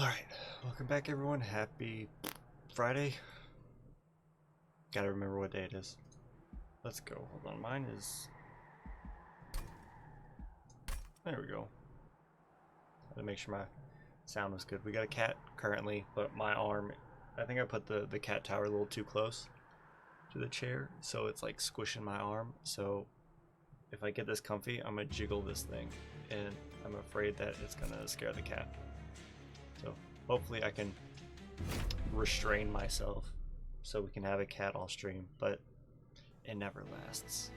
Alright, welcome back everyone. Happy Friday. Gotta remember what day it is. Let's go. Hold on, mine is... There we go. Had to make sure my sound was good. We got a cat currently, but my arm... I think I put the cat tower a little too close to the chair, so it's like squishing my arm. So if I get this comfy, I'm gonna jiggle this thing, and I'm afraid that it's gonna scare the cat. So hopefully I can restrain myself so we can have a cat all stream, but it never lasts.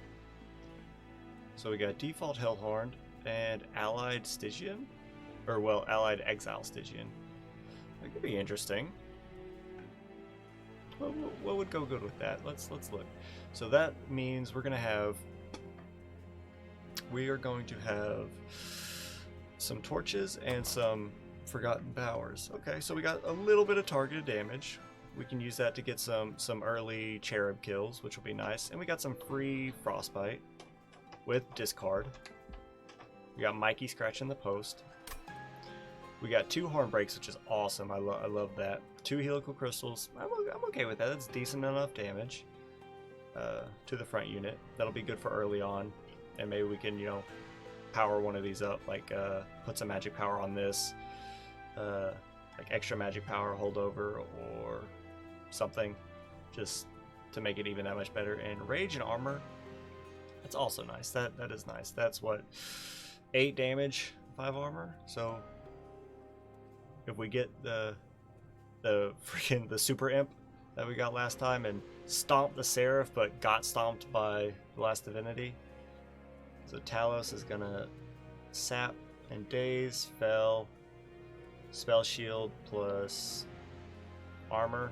So we got default Hellhorn and allied Stygian, or well, allied exile Stygian. That could be interesting. What would go good with that? Let's look. So that means we are going to have some torches and some forgotten powers. Okay, so we got a little bit of targeted damage. We can use that to get some early cherub kills, which will be nice. And we got some free frostbite with discard. We got Mikey scratching the post. We got 2 horn breaks, which is awesome. I love that. 2 helical crystals. I'm okay with that. That's decent enough damage to the front unit. That'll be good for early on, and maybe we can, you know, power one of these up, like put some magic power on this, like extra magic power holdover or something, just to make it even that much better. And rage and armor, that's also nice. That is nice. That's what, 8 damage, 5 armor. So if we get the super imp that we got last time and stomp the Seraph but got stomped by the last divinity, so Talos is gonna sap and daze, fell, spell shield plus armor.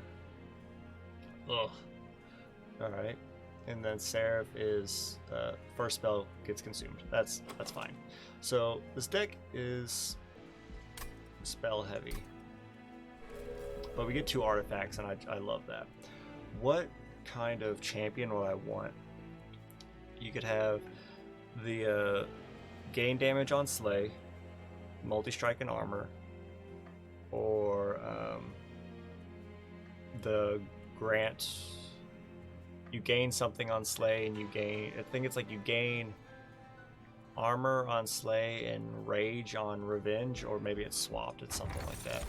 Ugh. Alright. And then Seraph is first spell gets consumed. That's fine. So this deck is spell heavy, but we get 2 artifacts, and I love that. What kind of champion would I want? You could have the gain damage on slay, multi-strike and armor, or the grant, you gain something on slay and you gain, I think it's like you gain armor on slay and rage on revenge, or maybe it's swapped, it's something like that.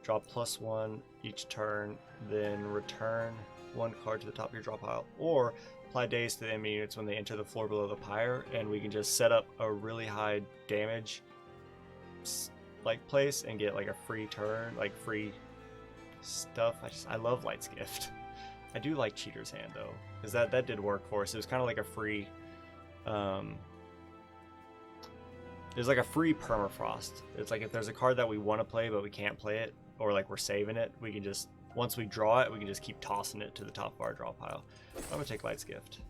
Draw +1 each turn, then return 1 card to the top of your draw pile, or apply daze to the enemy units when they enter the floor below the pyre, and we can just set up a really high damage like place and get like a free turn, like free stuff. I love Light's Gift. I do like Cheater's Hand though, because that did work for us. It was kind of like a free there's like a free permafrost. It's like if there's a card that we want to play but we can't play it, or like we're saving it, we can just, once we draw it, we can just keep tossing it to the top of our draw pile. I'm gonna take Light's Gift.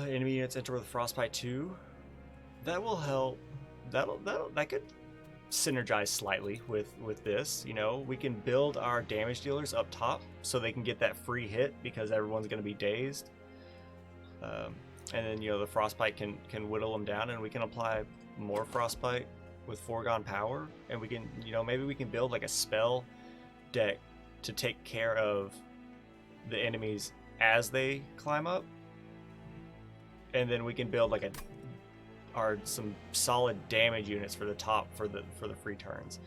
Enemy units enter with Frostbite 2. That will help. That could synergize slightly with this. You know, we can build our damage dealers up top so they can get that free hit because everyone's going to be dazed. And then, you know, the Frostbite can whittle them down, and we can apply more Frostbite with foregone power, and we can, you know, maybe we can build like a spell deck to take care of the enemies as they climb up, and then we can build like some solid damage units for the top for the free turns.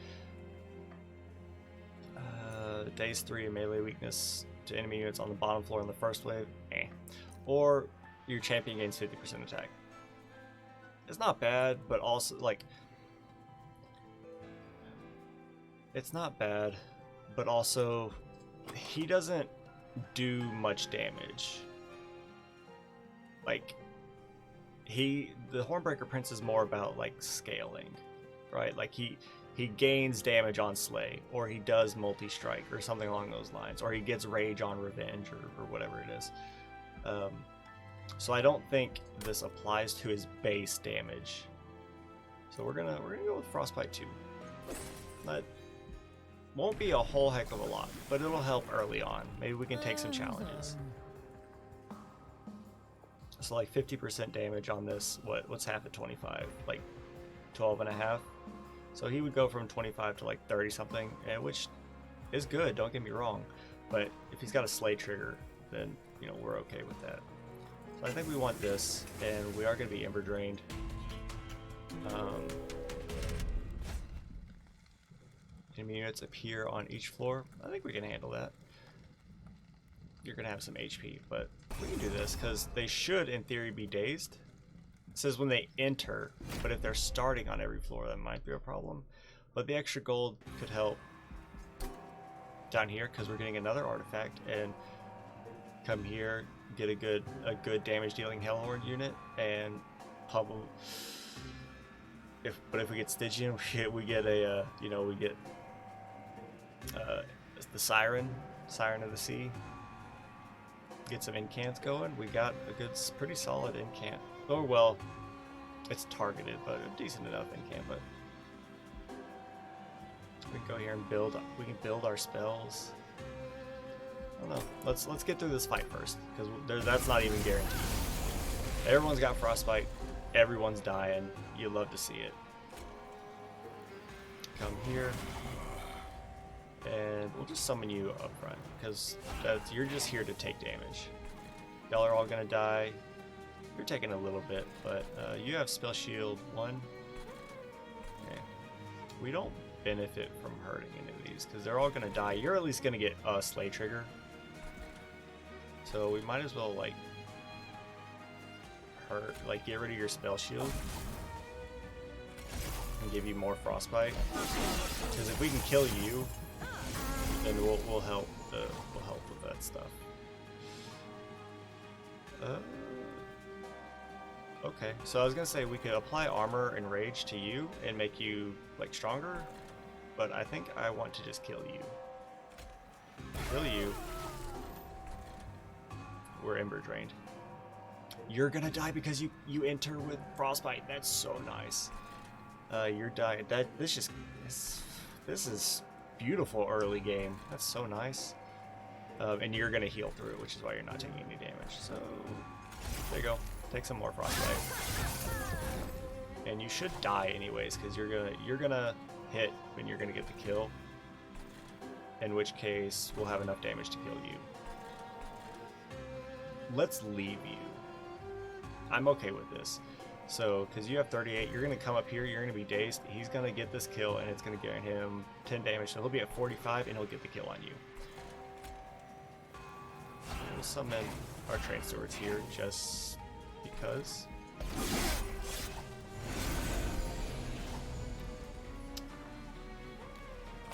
Daze 3 and melee weakness to enemy units on the bottom floor in the first wave, or your champion gains 50% attack. It's not bad, but also like it's not bad, but also he doesn't do much damage. Like the Hornbreaker Prince is more about like scaling, right? Like he gains damage on slay, or he does multi-strike or something along those lines, or he gets rage on revenge or whatever it is. So I don't think this applies to his base damage. So we're gonna go with Frostbite 2. That won't be a whole heck of a lot, but it'll help early on. Maybe we can take some challenges. So like 50% damage on this. What's half at 25? Like 12 and a half. So he would go from 25 to like 30 something, which is good, don't get me wrong. But if he's got a slay trigger, then you know we're okay with that. So I think we want this, and we are going to be ember drained. Enemy units appear on each floor. I think we can handle that. You're going to have some HP, but we can do this because they should, in theory, be dazed. It says when they enter, but if they're starting on every floor, that might be a problem. But the extra gold could help down here because we're getting another artifact, and come here, get a good damage dealing Hellhorn unit, and probably if we get Stygian, we get a we get the Siren of the Sea. Get some incants going. We got a good, pretty solid incant. Oh well, it's targeted, but a decent enough incant. But we can go here and build. We can build our spells. I don't know. Let's get through this fight first, because that's not even guaranteed. Everyone's got frostbite. Everyone's dying. You love to see it. Come here, and we'll just summon you up front, because you're just here to take damage. Y'all are all gonna die. You're taking a little bit, but you have spell shield 1. Okay. We don't benefit from hurting any of these because they're all gonna die. You're at least gonna get a slay trigger, so we might as well get rid of your spell shield and give you more frostbite. Because if we can kill you, then we'll help with that stuff. Okay, so I was gonna say we could apply armor and rage to you and make you like stronger, but I think I want to just kill you. Kill you. We're ember drained. You're gonna die because you enter with frostbite. That's so nice. You're dying. This is beautiful early game. That's so nice. And you're gonna heal through it, which is why you're not taking any damage. So there you go. Take some more frostbite. And you should die anyways, because you're gonna hit when you're gonna get the kill. In which case we'll have enough damage to kill you. Let's leave you. I'm okay with this. So, because you have 38, you're going to come up here, you're going to be dazed. He's going to get this kill, and it's going to get him 10 damage. So he'll be at 45, and he'll get the kill on you. We'll summon our train stewards here just because.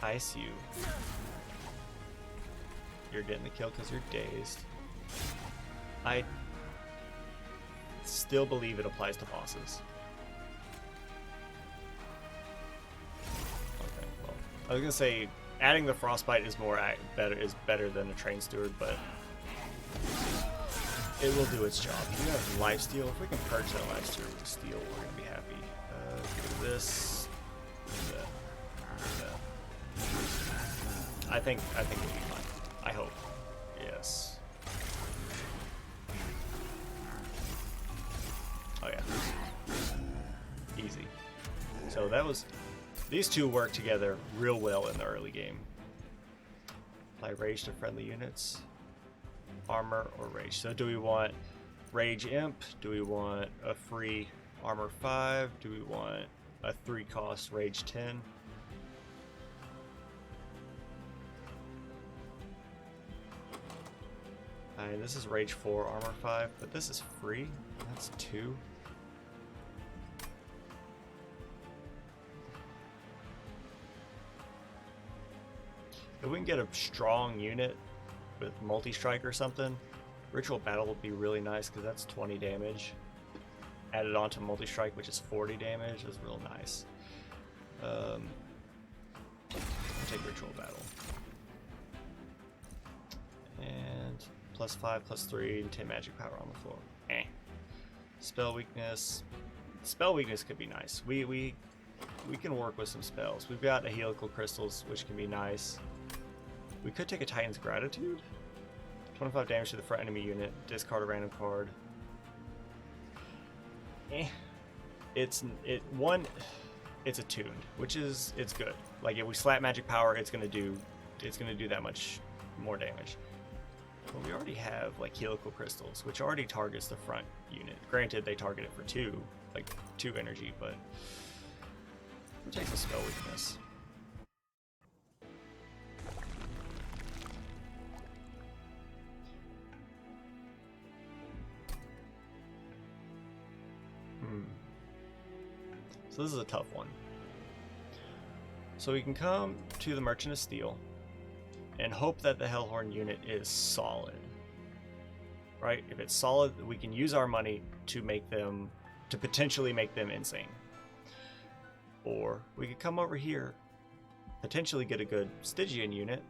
Ice you. You're getting the kill because you're dazed. I still believe it applies to bosses. Okay, well, I was gonna say adding the frostbite is better than a train steward, but it will do its job. You have lifesteal. If we can purge that lifesteal with steel, we're gonna be happy. Do this. Do that. I think we'll be fine. I hope. Yes. Oh yeah. Easy. So these two work together real well in the early game. Apply rage to friendly units. Armor or rage. So do we want rage imp? Do we want a free armor 5? Do we want a 3 cost rage 10? Alright, this is rage 4 armor 5, but this is free. That's 2. If we can get a strong unit with multi-strike or something, Ritual Battle would be really nice because that's 20 damage. Added on to multi-strike, which is 40 damage, is real nice. I'll take Ritual Battle. And +5, +3, and 10 magic power on the floor. Spell weakness. Spell weakness could be nice. We can work with some spells. We've got a helical crystals, which can be nice. We could take a Titan's Gratitude. 25 damage to the front enemy unit. Discard a random card. it's attuned, which is it's good. Like if we slap magic power, it's gonna do that much more damage. But we already have like helical crystals, which already targets the front unit. Granted, they target it for two energy, but it takes a spell weakness. So this is a tough one. So we can come to the Merchant of Steel and hope that the Hellhorn unit is solid. Right? If it's solid, we can use our money to potentially make them insane. Or we could come over here, potentially get a good Stygian unit,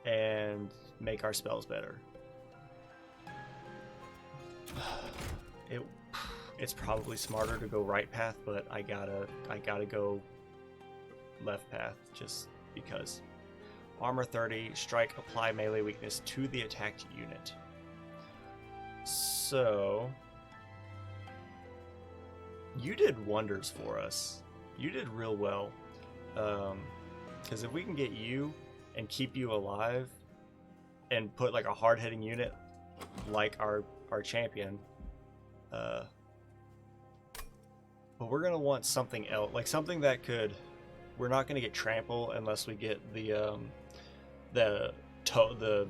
and make our spells better. It's probably smarter to go right path, but I gotta go left path just because. Armor 30, strike, apply melee weakness to the attacked unit. So you did wonders for us. You did real well. Because if we can get you and keep you alive and put like a hard-hitting unit like our champion, but we're gonna want something else, like something that could. We're not gonna get trample unless we get the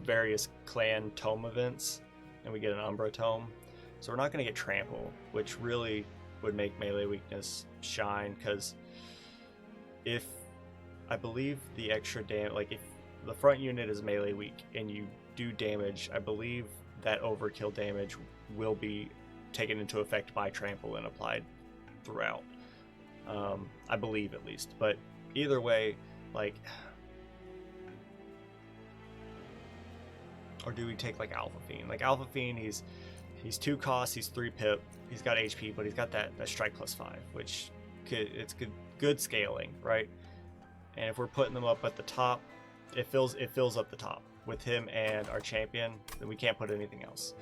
various clan tome events, and we get an Umbra tome. So we're not gonna get trample, which really would make melee weakness shine. Because if I believe the extra damage, like if the front unit is melee weak and you do damage, I believe that overkill damage will be taken into effect by trample and applied throughout. I believe at least, but either way, like, or do we take like Alpha Fiend? Like Alpha Fiend, he's 2 cost, he's 3 pip, he's got HP, but he's got that strike +5, which it's good scaling, right? And if we're putting them up at the top, it fills up the top with him and our champion. Then we can't put anything else.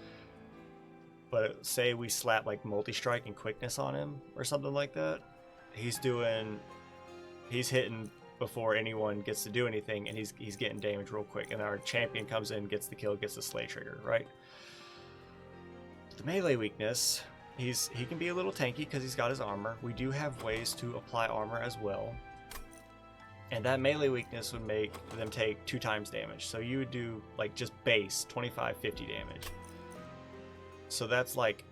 But say we slap like multi-strike and quickness on him or something like that, he's hitting before anyone gets to do anything, and he's getting damage real quick, and our champion comes in, gets the kill, gets the slay trigger, right? The melee weakness, he can be a little tanky because he's got his armor. We do have ways to apply armor as well, and that melee weakness would make them take 2 times damage. So you would do like just base 25-50 damage. So that's like,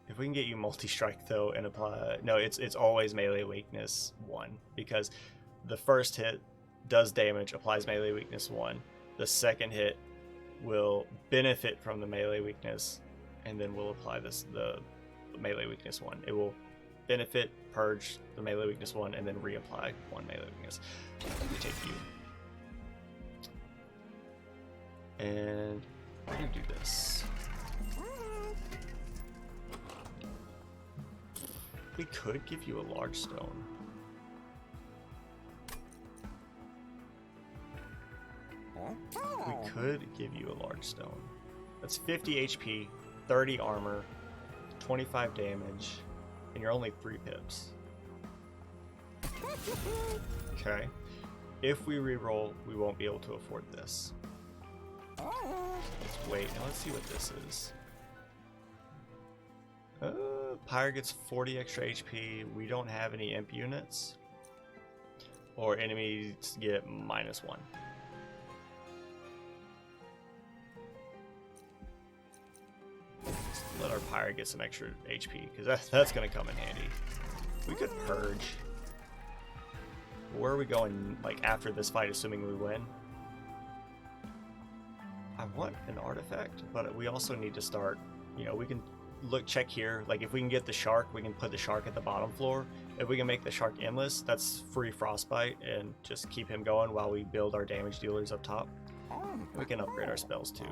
if we can get you multi-strike though and apply, no, it's always melee weakness 1, because the first hit does damage, applies melee weakness 1. The second hit will benefit from the melee weakness, and then we'll apply the melee weakness 1. It will benefit, purge the melee weakness 1, and then reapply 1 melee weakness. Let me take you. And we're gonna do this. We could give you a large stone. We could give you a large stone. That's 50 HP, 30 armor, 25 damage, and you're only 3 pips. Okay. If we reroll, we won't be able to afford this. Let's wait, and let's see what this is. Pyre gets 40 extra HP. We don't have any imp units. Or enemies get -1. Let's let our Pyre get some extra HP, because that's going to come in handy. We could purge. Where are we going, like, after this fight, assuming we win? I want an artifact, but we also need to start, we can check here. Like, if we can get the shark, we can put the shark at the bottom floor. If we can make the shark endless, that's free frostbite, and just keep him going while we build our damage dealers up top. We can upgrade our spells too.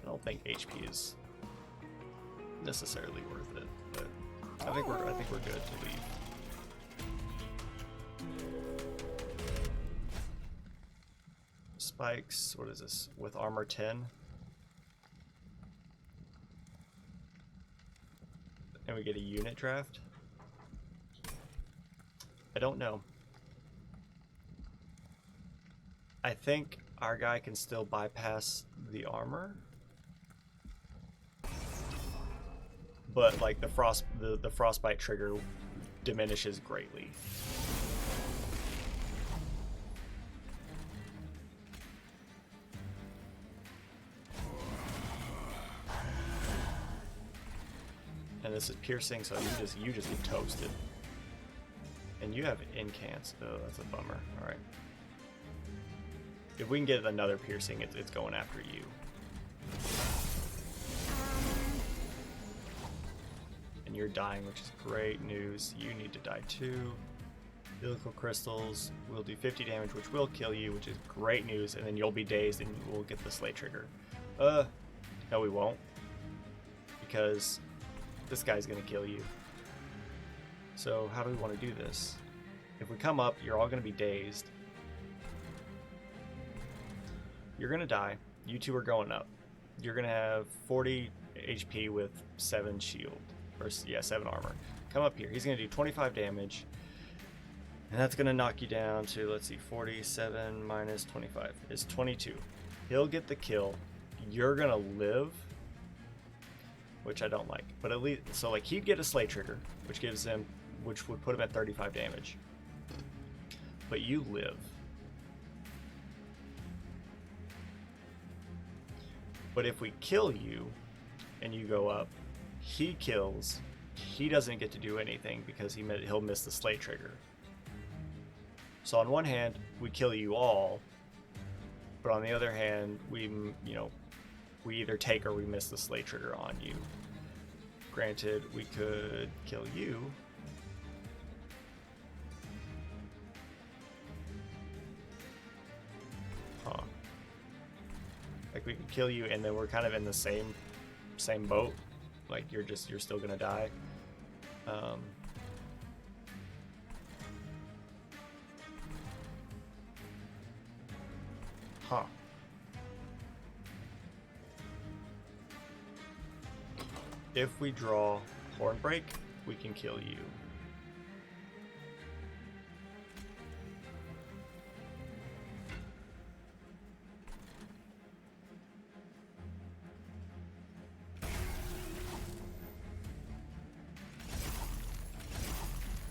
I don't think HP is necessarily worth it, but I I think we're good to leave. Spikes, what is this? With armor 10. And we get a unit draft. I don't know. I think our guy can still bypass the armor. But like the frostbite trigger diminishes greatly. And this is piercing, so you just get toasted. And you have incants. Oh, that's a bummer. All right. If we can get another piercing, it's going after you. And you're dying, which is great news. You need to die too. Helical crystals will do 50 damage, which will kill you, which is great news. And then you'll be dazed, and you will get the slay trigger. No, we won't, because this guy's gonna kill you. So how do we want to do this? If we come up, you're all gonna be dazed. You're gonna die. You two are going up. You're gonna have 40 HP with 7 shield, or yeah, 7 armor. Come up here. He's gonna do 25 damage, and that's gonna knock you down to, let's see, 47 minus 25 is 22. He'll get the kill. You're gonna live, which I don't like, but at least, so like he'd get a slay trigger, which gives him, which would put him at 35 damage. But you live. But if we kill you and you go up, he kills. He doesn't get to do anything because he'll miss the slay trigger. So on one hand, we kill you all, but on the other hand, we either take or we miss the slay trigger on you. Granted, we could kill you. Huh. Like we could kill you and then we're kind of in the same boat. Like you're still gonna die. Huh. If we draw Hornbreak, we can kill you.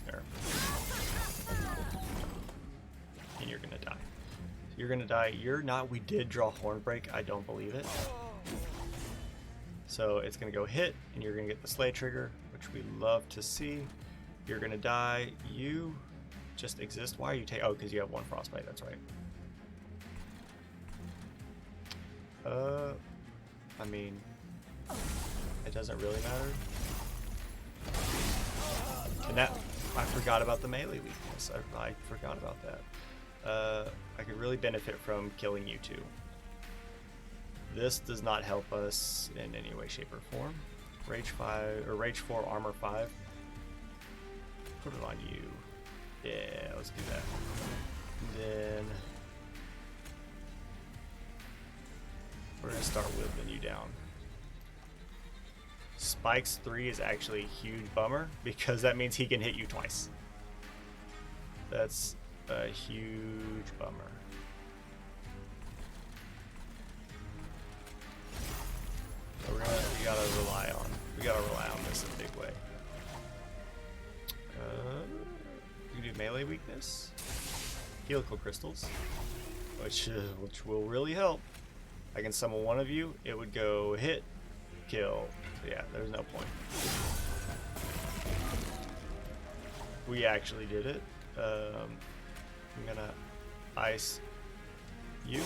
There. And you're gonna die. You're gonna die. You're not. We did draw Hornbreak. I don't believe it. So it's going to go hit, and you're going to get the slay trigger, which we love to see. You're going to die. You just exist. Why are you taking... Oh, because you have 1 frostbite. That's right. I mean, it doesn't really matter. And that... I forgot about the melee weakness. I forgot about that. I could really benefit from killing you two. This does not help us in any way, shape, or form. Rage 5 or Rage 4, Armor 5. Put it on you. Yeah, let's do that. Then we're gonna start whittling you down. Spikes 3 is actually a huge bummer because that means he can hit you twice. That's a huge bummer. So we gotta rely on this in a big way. You can do melee weakness, helical crystals, which will really help. I can summon one of you. It would go hit, kill. Yeah, there's no point. We actually did it. I'm gonna ice you,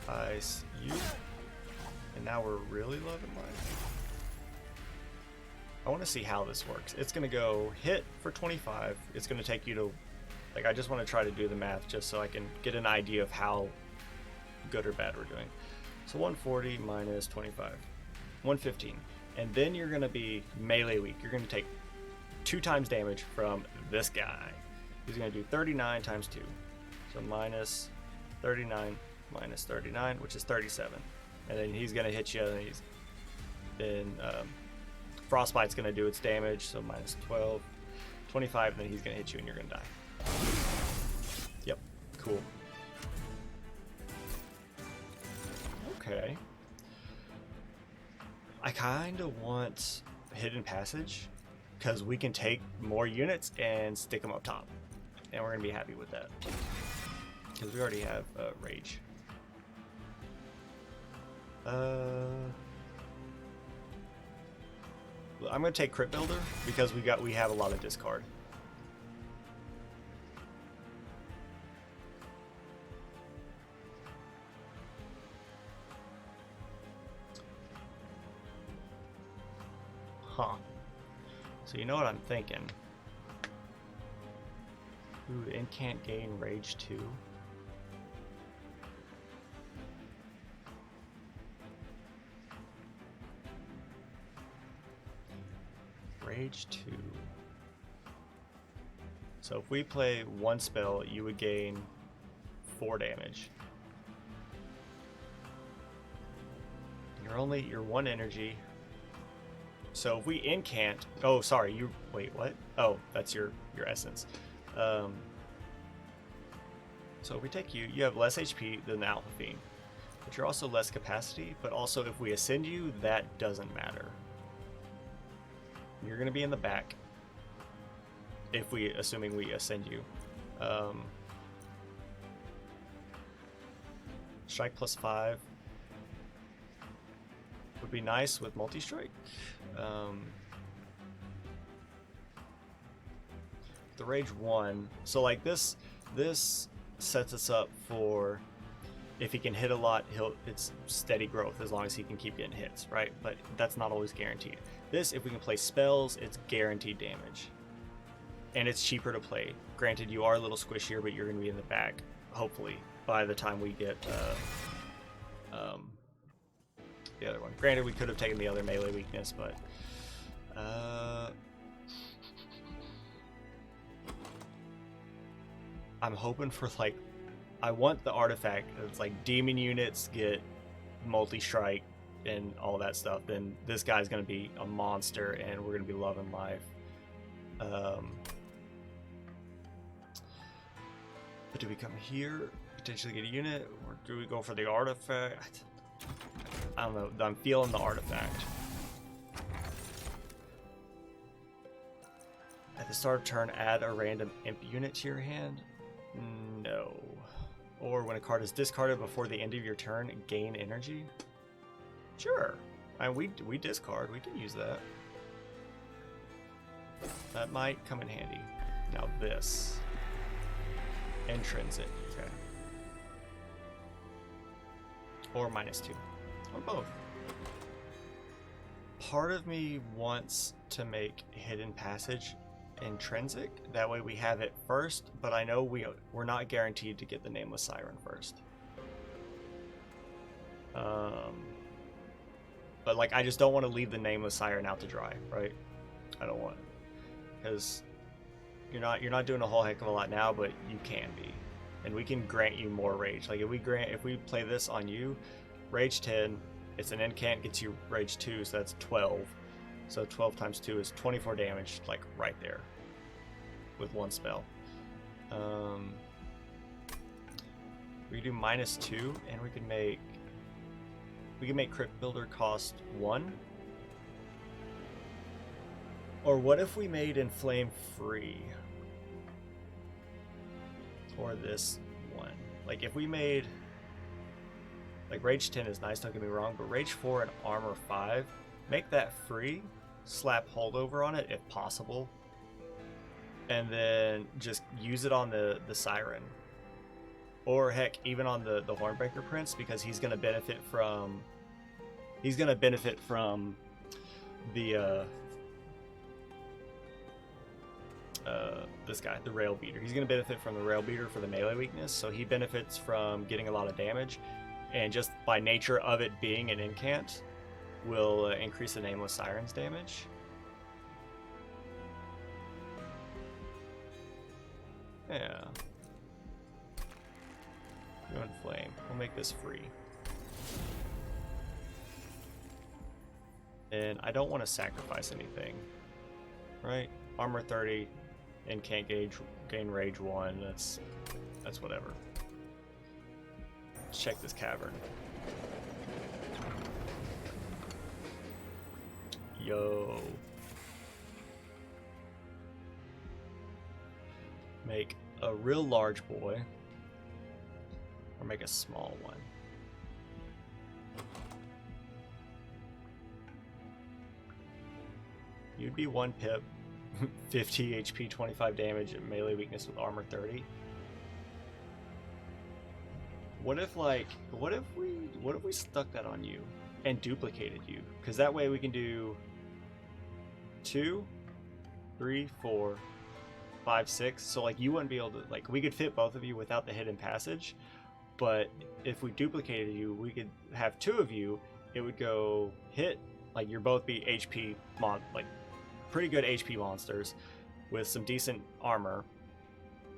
ice you. And now we're really loving life. I want to see how this works. It's going to go hit for 25. It's going to take you to... Like, I just want to try to do the math just so I can get an idea of how good or bad we're doing. So 140 minus 25. 115. And then you're going to be melee weak. You're going to take 2 times damage from this guy. He's going to do 39 times 2. So minus 39 minus 39, which is 37. And then he's going to hit you, and then Frostbite's going to do its damage, so minus 12, 25, and then he's going to hit you and you're going to die. Yep, cool. Okay. I kind of want Hidden Passage, because we can take more units and stick them up top. And we're going to be happy with that. Because we already have Rage. I'm going to take Crypt Builder, because we have a lot of discard. Huh. So you know what I'm thinking? Ooh, Incant gain Rage 2. Rage 2. So if we play one spell, you would gain 4 damage. You're 1 energy. So if we incant, oh sorry, wait, what? Oh, that's your essence. So if we take you have less HP than the Alpha Fiend, but you're also less capacity, but also if we ascend you, that doesn't matter. You're gonna be in the back, assuming we ascend you. Strike plus 5 would be nice with multi-strike. The Rage 1, so like this sets us up for, if he can hit a lot, it's steady growth as long as he can keep getting hits, right? But that's not always guaranteed. This, if we can play spells, it's guaranteed damage. And it's cheaper to play. Granted, you are a little squishier, but you're going to be in the back, hopefully, by the time we get the other one. Granted, we could have taken the other melee weakness, but I'm hoping for, like, I want the artifact. It's like demon units get multi-strike and all that stuff. Then this guy's going to be a monster, and we're going to be loving life. But do we come here, potentially get a unit, or do we go for the artifact? I don't know. I'm feeling the artifact. At the start of turn, add a random imp unit to your hand. No. Or when a card is discarded before the end of your turn, gain energy. Sure. We discard. We can use that. That might come in handy. Now this. Intrinsic. Okay. Or -2. Or both. Part of me wants to make Hidden Passage intrinsic. That way we have it first, but I know we're not guaranteed to get the Nameless Siren first. But like, I just don't want to leave the Nameless Siren out to dry, right? I don't want it, because you're not doing a whole heck of a lot now, but you can be, and we can grant you more rage. Like if we play this on you, Rage 10, it's an incant, gets you Rage 2, so that's 12. So 12 times 2 is 24 damage, like right there, with one spell. We can do -2, and we can make Crypt Builder cost 1. Or what if we made Inflame free? Or this one. Like if we made, like Rage 10 is nice, don't get me wrong, but Rage 4 and Armor 5, make that free. Slap holdover on it if possible, and then just use it on the Siren, or heck, even on the Hornbreaker Prince, because he's going to benefit from the this guy, the Rail Beater. He's going to benefit from the Rail Beater for the melee weakness, so he benefits from getting a lot of damage, and just by nature of it being an incant, will increase the Nameless Siren's damage. Yeah. Ruin Flame. We'll make this free. And I don't want to sacrifice anything. Right? Armor 30 and can't gain rage 1. That's whatever. Let's check this cavern. Yo. Make a real large boy. Or make a small one. You'd be 1 pip, 50 HP, 25 damage, and melee weakness with armor 30. What if we stuck that on you and duplicated you? Because that way we can do 2, 3, 4, 5, 6. So like you wouldn't be able to, like, we could fit both of you without the hidden passage. But if we duplicated you, we could have 2 of you. It would go hit, like you're both be HP like pretty good HP monsters with some decent armor.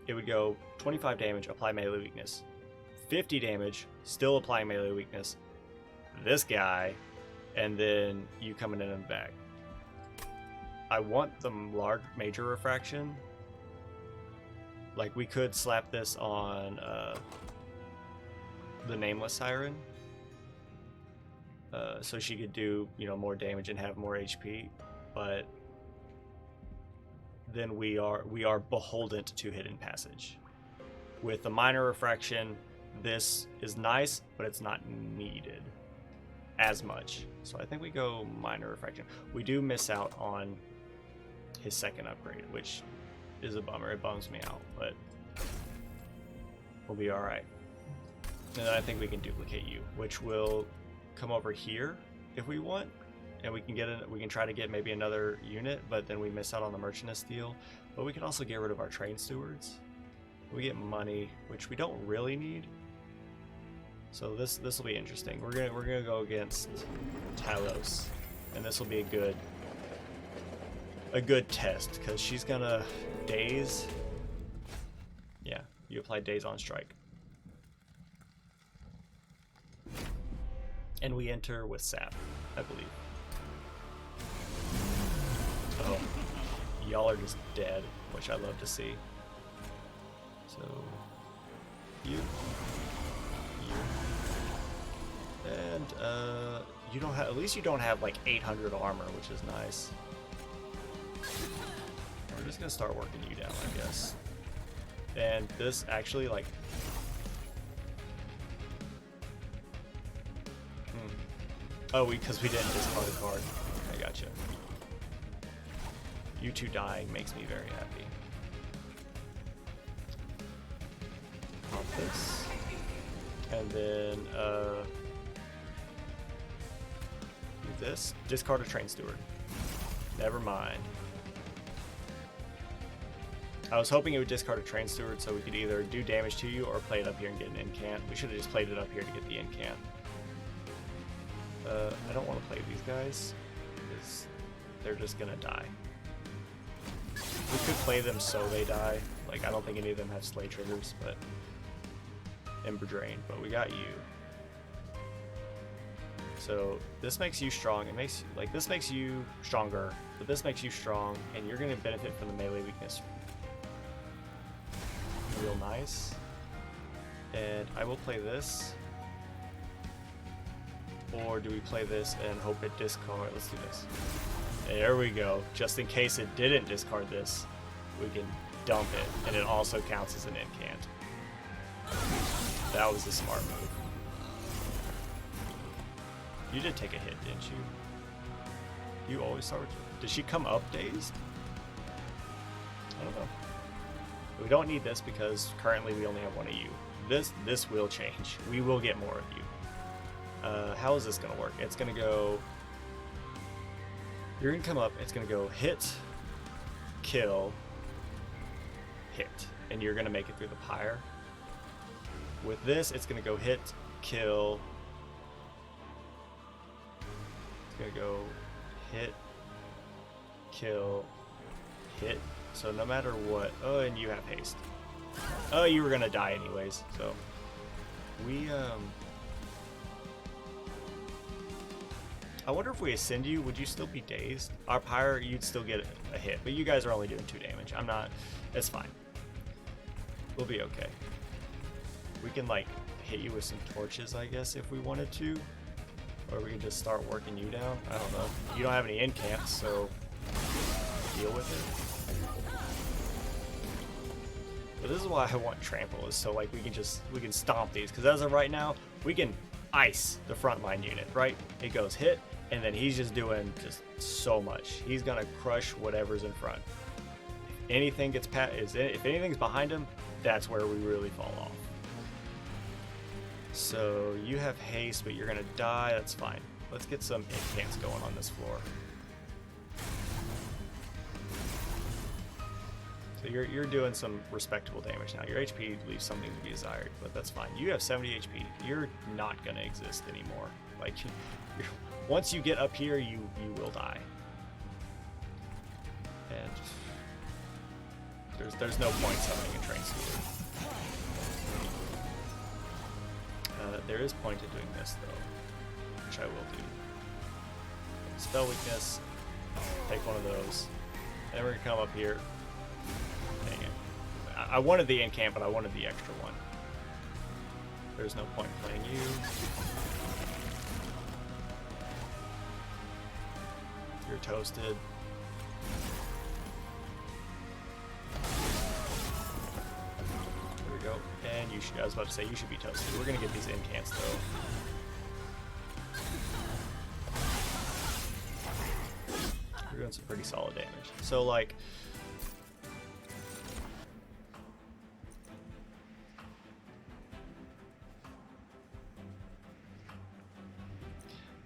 It would go 25 damage, apply melee weakness. 50 damage, still applying melee weakness. This guy, and then you coming in and back. I want the large major refraction. Like we could slap this on the Nameless Siren. So she could do, more damage and have more HP, but then we are beholden to hidden passage. With the minor refraction, this is nice, but it's not needed as much. So I think we go minor refraction. We do miss out on his second upgrade, which is a bummer. It bums me out, but we'll be all right. And then I think we can duplicate you, which will come over here if we want, and we can try to get maybe another unit, but then we miss out on the merchandise deal. But we can also get rid of our train stewards. We get money, which we don't really need. So this will be interesting. We're gonna go against Talos, and this will be a good test because she's gonna daze. Yeah, you apply daze on strike. And we enter with sap, I believe. Oh, y'all are just dead, which I love to see. So, you, and you don't have. At least you don't have like 800 armor, which is nice. We're just gonna start working you down, I guess. And this actually like. Oh, because we didn't discard a card. I gotcha. You two dying makes me very happy. Pop this. And then, do this. Discard a train steward. Never mind. I was hoping it would discard a train steward so we could either do damage to you or play it up here and get an incant. We should have just played it up here to get the incant. I don't want to play these guys because they're just gonna die. We could play them so they die. Like, I don't think any of them have slay triggers, but Ember Drain. But we got you. So this makes you strong. It makes this makes you stronger, but this makes you strong, and you're gonna benefit from the melee weakness. Real nice. And I will play this. Or do we play this and hope it discard? Let's do this. There we go. Just in case it didn't discard this, we can dump it, and it also counts as an incant. That was a smart move. You did take a hit, didn't you? You always start with... Did she come up dazed? I don't know. We don't need this because currently we only have one of you. This will change. We will get more of you. How is this going to work? It's going to go... You're going to come up, it's going to go hit, kill, hit. And you're going to make it through the pyre. With this, it's going to go hit, kill... It's going to go hit, kill, hit. So no matter what... Oh, and you have haste. Oh, you were gonna die anyways, so we I wonder if we ascend you, would you still be dazed? Our pyre, you'd still get a hit, but you guys are only doing 2 damage. I'm not, it's fine. We'll be okay. We can like hit you with some torches, I guess, if we wanted to. Or we can just start working you down. I don't know. You don't have any incants, so deal with it. But this is why I want trample, is so like we can stomp these, because as of right now, we can ice the frontline unit, right? It goes hit, and then he's just doing just so much. He's gonna crush whatever's in front. If anything gets if anything's behind him, that's where we really fall off. So you have haste, but you're gonna die. That's fine. Let's get some incants going on this floor. So you're doing some respectable damage now. Your HP leaves something to be desired, but that's fine. You have 70 HP. You're not gonna exist anymore. Like, once you get up here, you will die. And there's no point summoning a train steward. There is point in doing this though, which I will do. Spell weakness. Take one of those. Then we're gonna come up here. Dang it. I wanted the incant, but I wanted the extra one. There's no point in playing you. You're toasted. There we go. And you should, I was about to say, you should be toasted. We're gonna get these incants though. We're doing some pretty solid damage. So like,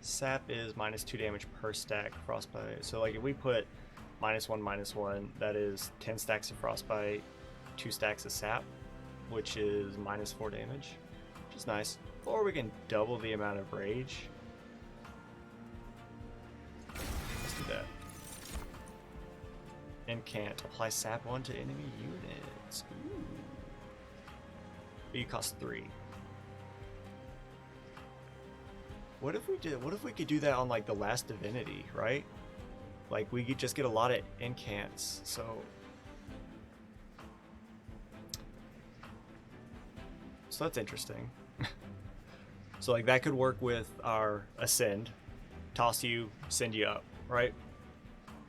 sap is -2 damage per stack frostbite. So like if we put -1/-1, that is 10 stacks of frostbite, 2 stacks of sap, which is -4 damage, which is nice. Or we can double the amount of rage. Let's do that. And can't apply sap 1 to enemy units. Ooh. But you cost 3. What if we could do that on like the last divinity, right? Like we could just get a lot of incants. So that's interesting. So like that could work with our ascend, toss you, send you up, right?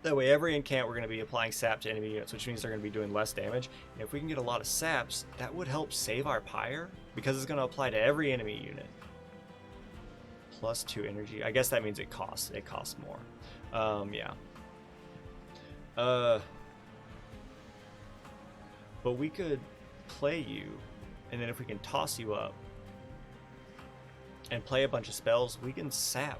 That way every incant we're going to be applying sap to enemy units, which means they're going to be doing less damage. And if we can get a lot of saps, that would help save our pyre, because it's going to apply to every enemy unit. +2 energy. I guess that means it costs more. Yeah. But we could play you, and then if we can toss you up and play a bunch of spells, we can sap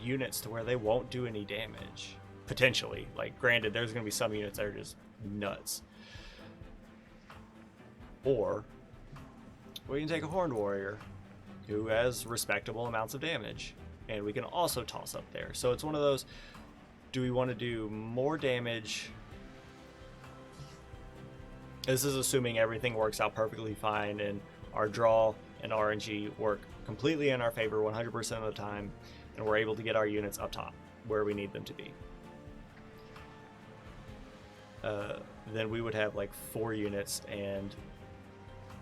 units to where they won't do any damage. Potentially. Like, granted, there's going to be some units that are just nuts. Or we can take a Horned Warrior who has respectable amounts of damage, and we can also toss up there. So it's one of those, do we want to do more damage? This is assuming everything works out perfectly fine and our draw and RNG work completely in our favor 100% of the time, and we're able to get our units up top where we need them to be. Then we would have like 4 units, and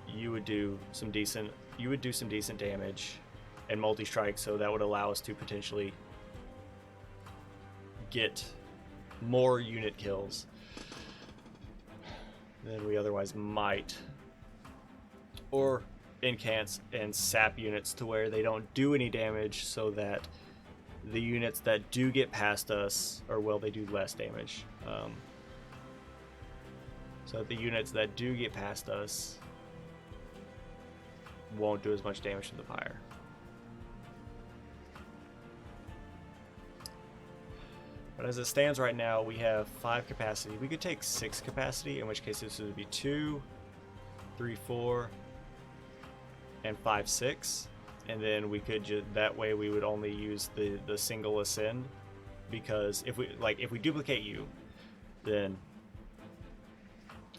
you would do some decent damage and multi-strike, so that would allow us to potentially get more unit kills than we otherwise might. Or incants and sap units to where they don't do any damage, so that the units that do get past us, or well, they do less damage. So the units that do get past us won't do as much damage to the pyre. But as it stands right now, we have 5 capacity. We could take 6 capacity, in which case this would be 2, 3, 4, and 5, 6. And then we could that way we would only use the single ascend, because if we duplicate you, then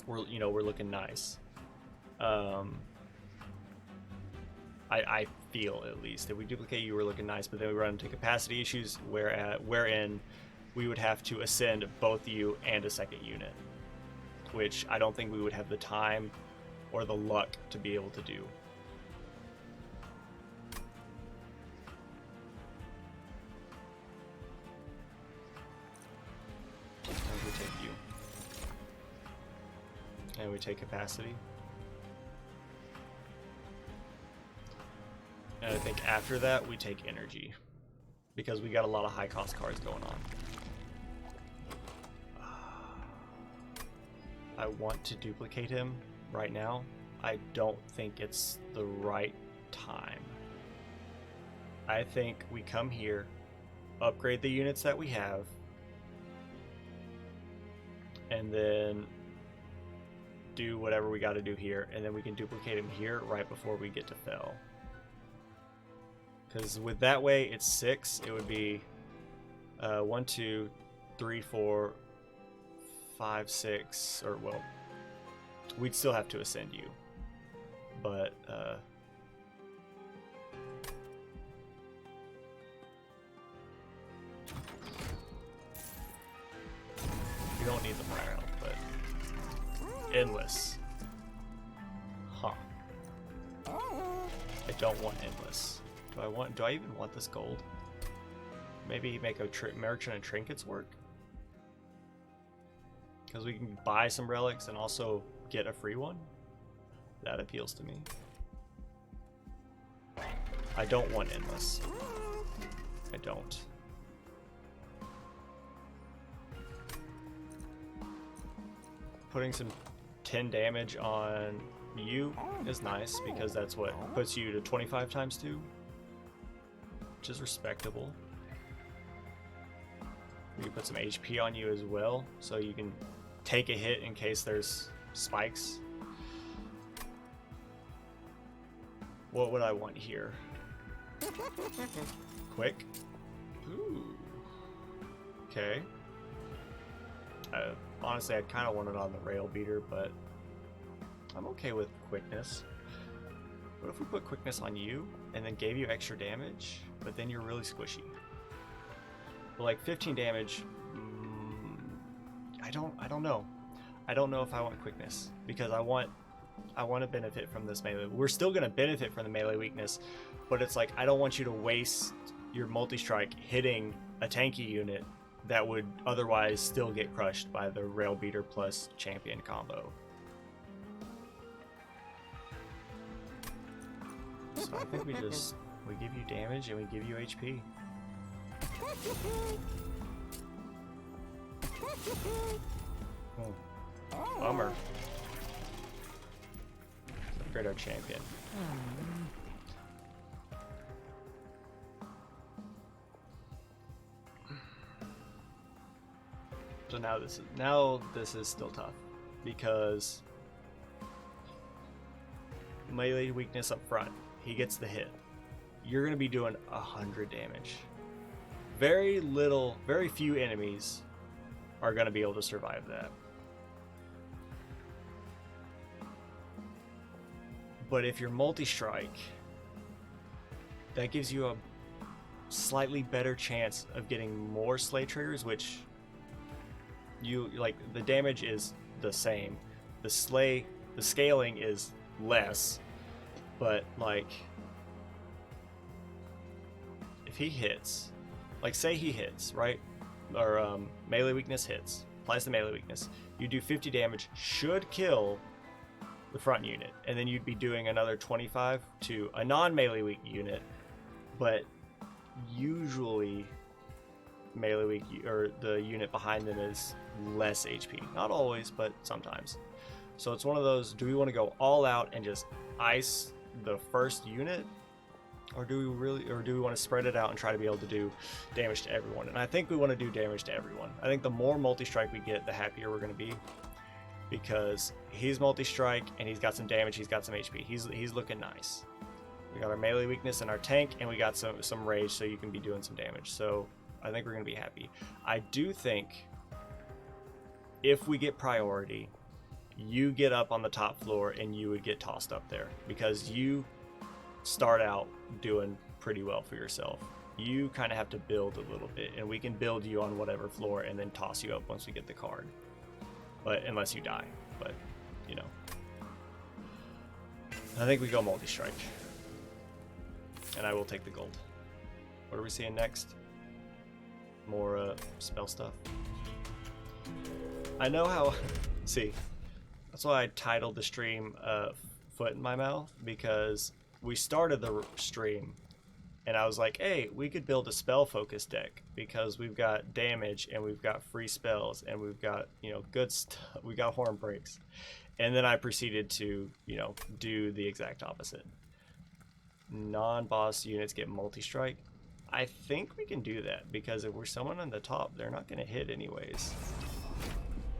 we're looking nice. I feel, at least, if we duplicate you, we're looking nice, but then we run into capacity issues wherein we would have to ascend both you and a second unit, which I don't think we would have the time or the luck to be able to do. And we take you. And we take capacity. And I think after that, we take energy. Because we got a lot of high cost cards going on. I want to duplicate him right now. I don't think it's the right time. I think we come here, upgrade the units that we have, and then do whatever we got to do here, and then we can duplicate him here right before we get to Fell. Because with that way, it's 6. It would be 1, 2, 3, 4, 5, 6, or well, we'd still have to ascend you, but you don't need the fire health, but endless. Huh. I don't want endless. Do I even want this gold? Maybe make a merchant and trinkets work? Because we can buy some relics and also get a free one? That appeals to me. I don't want endless. I don't. Putting some 10 damage on you is nice, because that's what puts you to 25 times 2. Which is respectable. We can put some HP on you as well, so you can take a hit in case there's spikes. What would I want here? Quick. Ooh. Okay. Honestly, I'd kind of want it on the rail beater, but I'm okay with quickness. What if we put quickness on you and then gave you extra damage, but then you're really squishy? But like 15 damage, I don't know. I don't know if I want quickness, because I want to benefit from this melee. We're still going to benefit from the melee weakness, but it's like I don't want you to waste your multi-strike hitting a tanky unit that would otherwise still get crushed by the rail beater plus champion combo. So I think we give you damage and we give you HP. Oh, bummer. Let's upgrade our champion. So now this is still tough, because melee weakness up front. He gets the hit. You're going to be doing 100 damage. Very few enemies are going to be able to survive that. But if you're multi-strike, that gives you a slightly better chance of getting more slay triggers, which you like. The damage is the same. The scaling is less, but like if he hits, like say he hits, right? Or melee weakness hits, applies the melee weakness. You do 50 damage, should kill the front unit, and then you'd be doing another 25 to a non-melee weak unit, but usually melee weak or the unit behind them is less HP. Not always, but sometimes. So it's one of those, do we want to go all out and just ice the first unit, or do we want to spread it out and try to be able to do damage to everyone? And I think we want to do damage to everyone. I think the more multi-strike we get, the happier we're going to be, because he's multi-strike and he's got some damage, he's got some HP. He's looking nice. We got our melee weakness and our tank, and we got some rage, so you can be doing some damage. So I think we're going to be happy. I do think if we get priority, you get up on the top floor and you would get tossed up there because you start out doing pretty well for yourself. You kind of have to build a little bit, and we can build you on whatever floor and then toss you up once we get the card. But unless you die, but you know. I think we go multi-strike. And I will take the gold. What are we seeing next? More spell stuff. I know how... See, that's why I titled the stream Foot in My Mouth, because we started the stream and I was like, hey, we could build a spell focus deck because we've got damage and we've got free spells and we've got, you know, good stuff. We got horn breaks. And then I proceeded to, you know, do the exact opposite. Non-boss units get multi-strike. I think we can do that because if we're someone on the top, they're not going to hit anyways.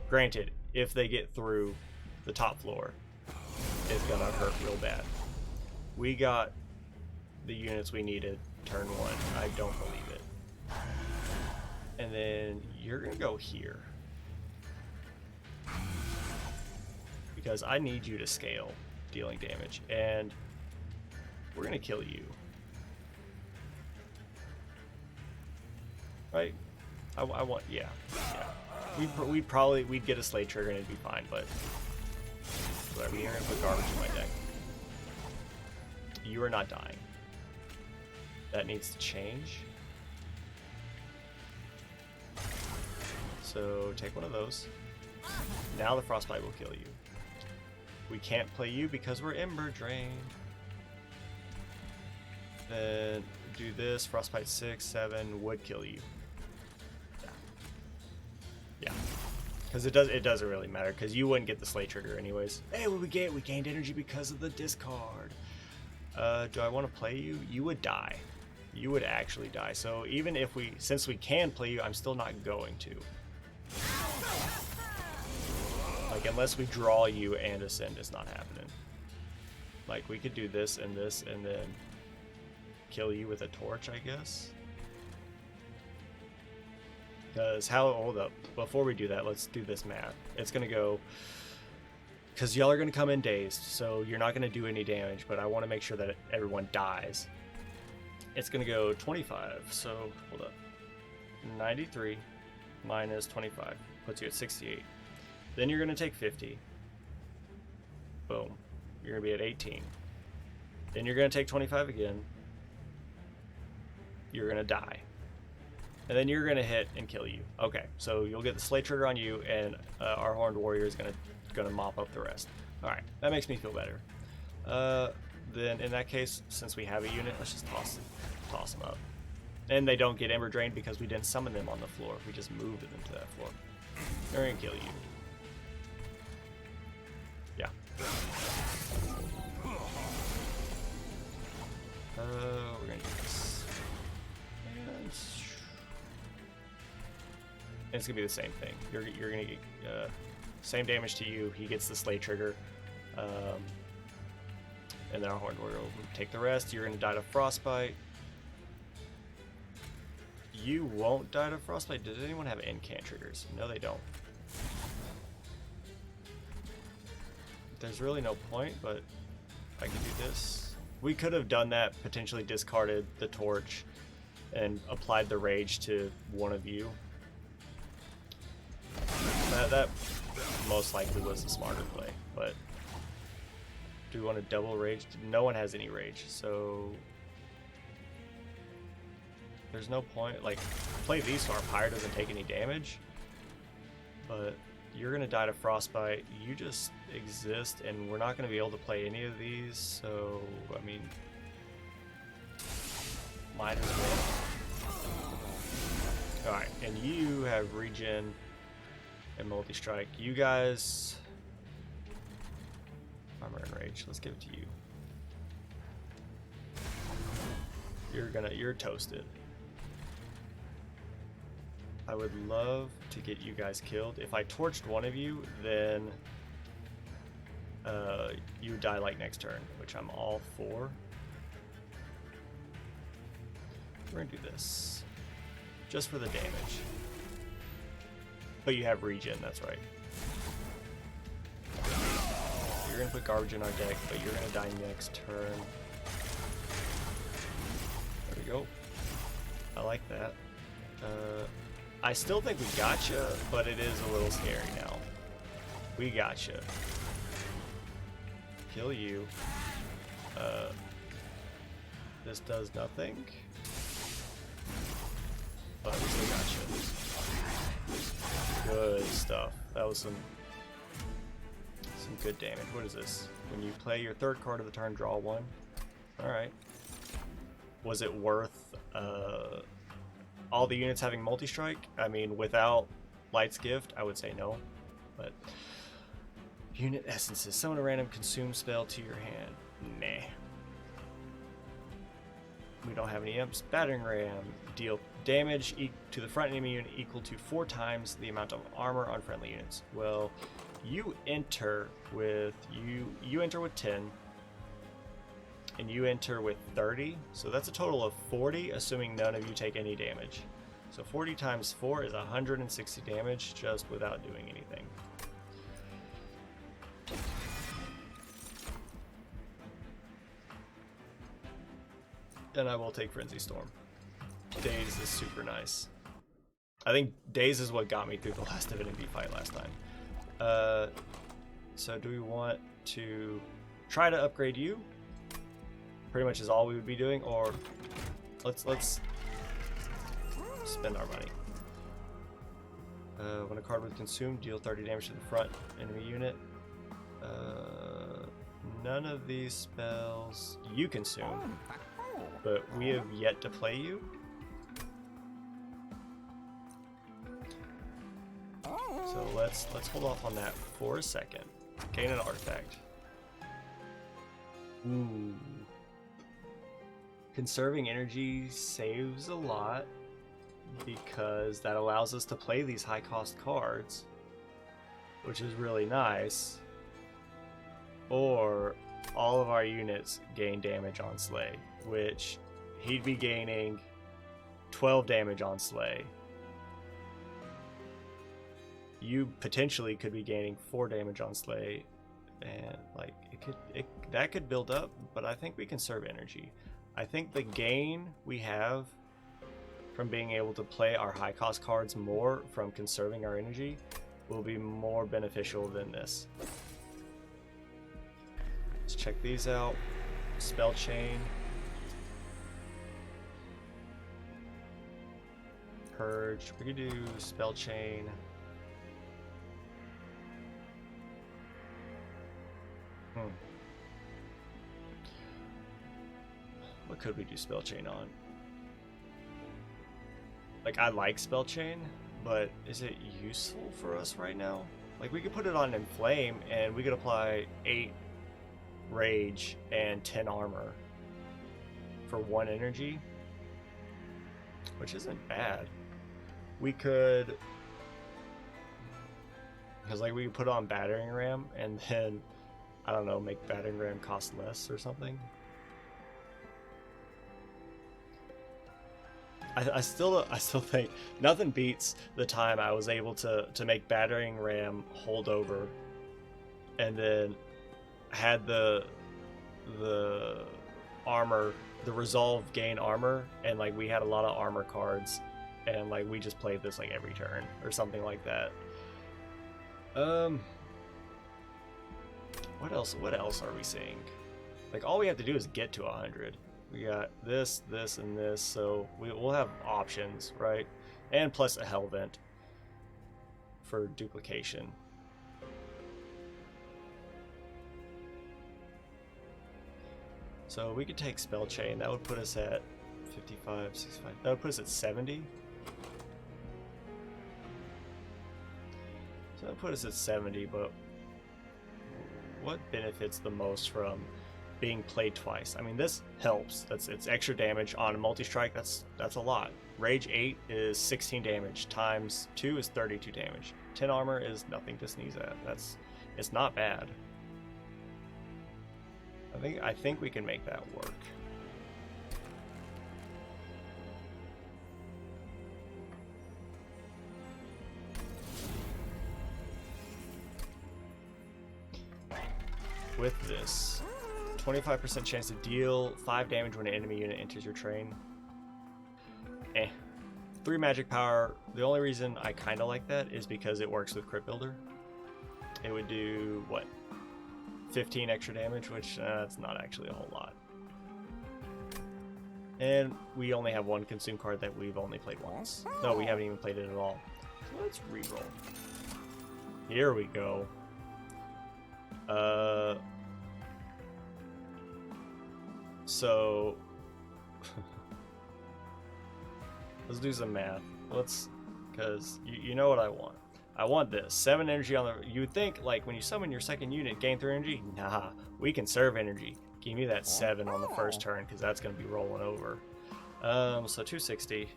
Granted, if they get through the top floor, it's going to hurt real bad. We got the units we needed turn 1. I don't believe it. And then you're going to go here. Because I need you to scale dealing damage. And we're going to kill you. Right? I want, yeah. We'd get a Slade trigger and it'd be fine, but whatever, you're gonna put garbage in my deck. You are not dying. That needs to change. So take one of those. Now the Frostbite will kill you. We can't play you because we're Ember Drained. Then do this, Frostbite 6, 7 would kill you. Yeah, because it doesn't really matter because you wouldn't get the Slay trigger anyways. Hey, what we get? We gained energy because of the discard. Do I want to play you? You would die. You would actually die. So even if since we can play you, I'm still not going to. Like unless we draw you and ascend, it's not happening. Like we could do this and then kill you with a torch, I guess. Because hold up, before we do that, let's do this math. It's going to go, because y'all are going to come in dazed, so you're not going to do any damage, but I want to make sure that everyone dies. It's going to go 25, so hold up. 93 minus 25 puts you at 68. Then you're going to take 50. Boom. You're going to be at 18. Then you're going to take 25 again. You're going to die. And then you're gonna hit and kill you. Okay, so you'll get the Slay trigger on you, and our Horned Warrior is gonna mop up the rest. All right, that makes me feel better. Then in that case, since we have a unit, let's just toss them up. And they don't get Ember Drained because we didn't summon them on the floor. We just moved them to that floor. They're gonna kill you. Yeah. We're gonna do this. And it's gonna be the same thing. You're gonna get same damage to you. He gets the Slay trigger, and then our Horned Warrior will take the rest. You're gonna die to Frostbite. You won't die to Frostbite. Does anyone have incant triggers? No, they don't. There's really no point, but I can do this. We could have done that, potentially discarded the torch, and applied the rage to one of you. That most likely was the smarter play, but do we want to double rage? No one has any rage, so there's no point. Like, play these so our Pyre doesn't take any damage, but you're going to die to Frostbite. You just exist, and we're not going to be able to play any of these, so, I mean, might as well. Alright, and you have regen and multi-strike. You guys, armor and rage. Let's give it to you. You're toasted. I would love to get you guys killed. If I torched one of you, then you die like next turn, which I'm all for. We're gonna do this just for the damage. But you have regen, that's right. You're gonna put garbage in our deck, but you're gonna die next turn. There we go. I like that. I still think we gotcha, but it is a little scary now. We gotcha. Kill you. This does nothing. But we still gotcha. Good stuff. That was some good damage. What is this? When you play your third card of the turn, draw one. Alright. Was it worth all the units having multi-strike? I mean, without Light's Gift, I would say no. But unit essences. Summon a random consume spell to your hand. Nah. We don't have any imps. Battering ram. Deal damage to the front enemy unit equal to 4 times the amount of armor on friendly units. Well, you enter with 10, and you enter with 30, so that's a total of 40, assuming none of you take any damage. So 40 times 4 is 160 damage just without doing anything. And I will take Frenzy Storm. Daze is super nice. I think Daze is what got me through the last Divinity fight last time. So do we want to try to upgrade you? Pretty much is all we would be doing, or let's spend our money. When a card was consumed, deal 30 damage to the front enemy unit. None of these spells you consume, but we have yet to play you. So let's hold off on that for a second. Gain an artifact. Ooh. Conserving energy saves a lot because that allows us to play these high cost cards, which is really nice. Or all of our units gain damage on Slay, which he'd be gaining 12 damage on Slay. You potentially could be gaining 4 damage on Slay, and like that could build up, but I think we conserve energy. I think the gain we have from being able to play our high cost cards more from conserving our energy will be more beneficial than this. Let's check these out. Spell Chain. Purge. We could do Spell Chain. What could we do Spell Chain on? Like, I like Spell Chain, but is it useful for us right now? Like, we could put it on Inflame and we could apply 8 Rage and 10 armor for 1 energy, which isn't bad. We could, because like we could put on Battering Ram and then, I don't know, make Battering Ram cost less or something. I still think nothing beats the time I was able to make Battering Ram hold over, and then had the armor, the resolve gain armor, and like we had a lot of armor cards, and like we just played this like every turn or something like that. What else are we seeing? Like, all we have to do is get to 100. We got this, this, and this, so we'll have options, right? And plus a Hell Vent for duplication. So we could take Spell Chain. That would put us at 55, 65. That would put us at 70. So that would put us at 70, but what benefits the most from being played twice? I mean, this helps. It's extra damage on a multi-strike. That's a lot. Rage 8 is 16 damage, times 2 is 32 damage. 10 armor is nothing to sneeze at. It's not bad. I think we can make that work. with this. 25% chance to deal 5 damage when an enemy unit enters your train. 3 magic power. The only reason I kind of like that is because it works with Crit Builder. It would do, what, 15 extra damage, which that's not actually a whole lot. And we only have one consume card that we've only played once. No, we haven't even played it at all. So let's reroll. Here we go. So let's do some math. Because you know what I want. I want this 7 energy on the. You would think like when you summon your second unit, gain 3 energy. Nah, we conserve energy. Give me that 7 on the first turn because that's going to be rolling over. So 260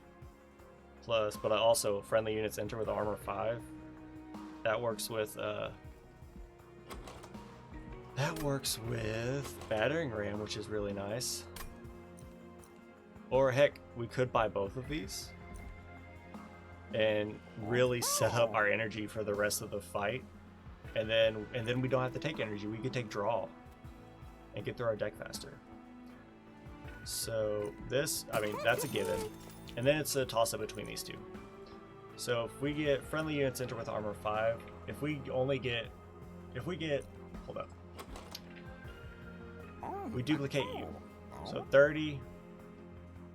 plus, but I also friendly units enter with armor 5. That works with battering ram, which is really nice. Or heck, we could buy both of these and really set up our energy for the rest of the fight, and then we don't have to take energy. We could take draw and get through our deck faster. So this, I mean, that's a given. And then it's a toss-up between these two. So if we get friendly units enter with armor 5, if we get, hold up. We duplicate you. So 30,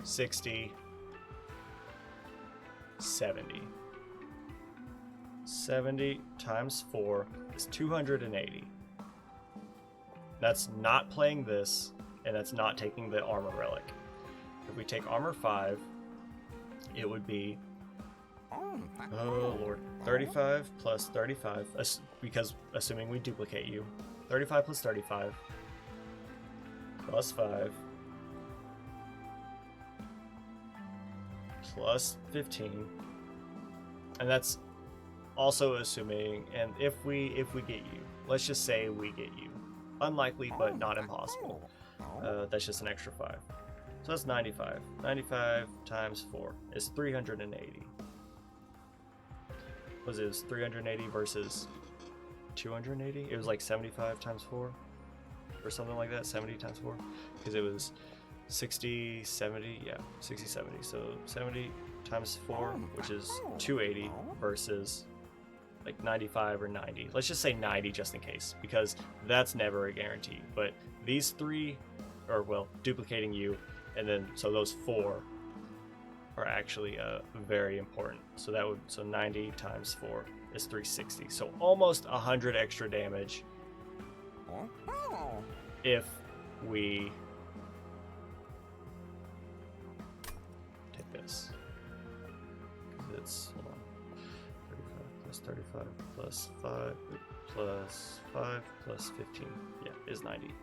60, 70. 70 times 4 is 280. That's not playing this, and that's not taking the armor relic. If we take armor 5, it would be, oh lord, 35 plus 35, because assuming we duplicate you, 35 plus 35 plus 5 plus 15, and that's also assuming, and if we get you, let's just say we get you, unlikely but not impossible, that's just an extra 5, so that's 95. 95 times 4 is 380. Was it 380 versus 280? It was like 75 times 4 or something like that. 70 times 4, because it was 60, 70, yeah, 60, 70. So 70 times 4, which is 280 versus like 95 or 90. Let's just say 90 just in case, because that's never a guarantee. But these 3, or well, duplicating you, and then so those 4 are actually very important. So that would, so 90 times 4 is 360. So almost 100 extra damage if we take this. It's, hold on, 35 plus 5 plus 5 plus 15, yeah, is 90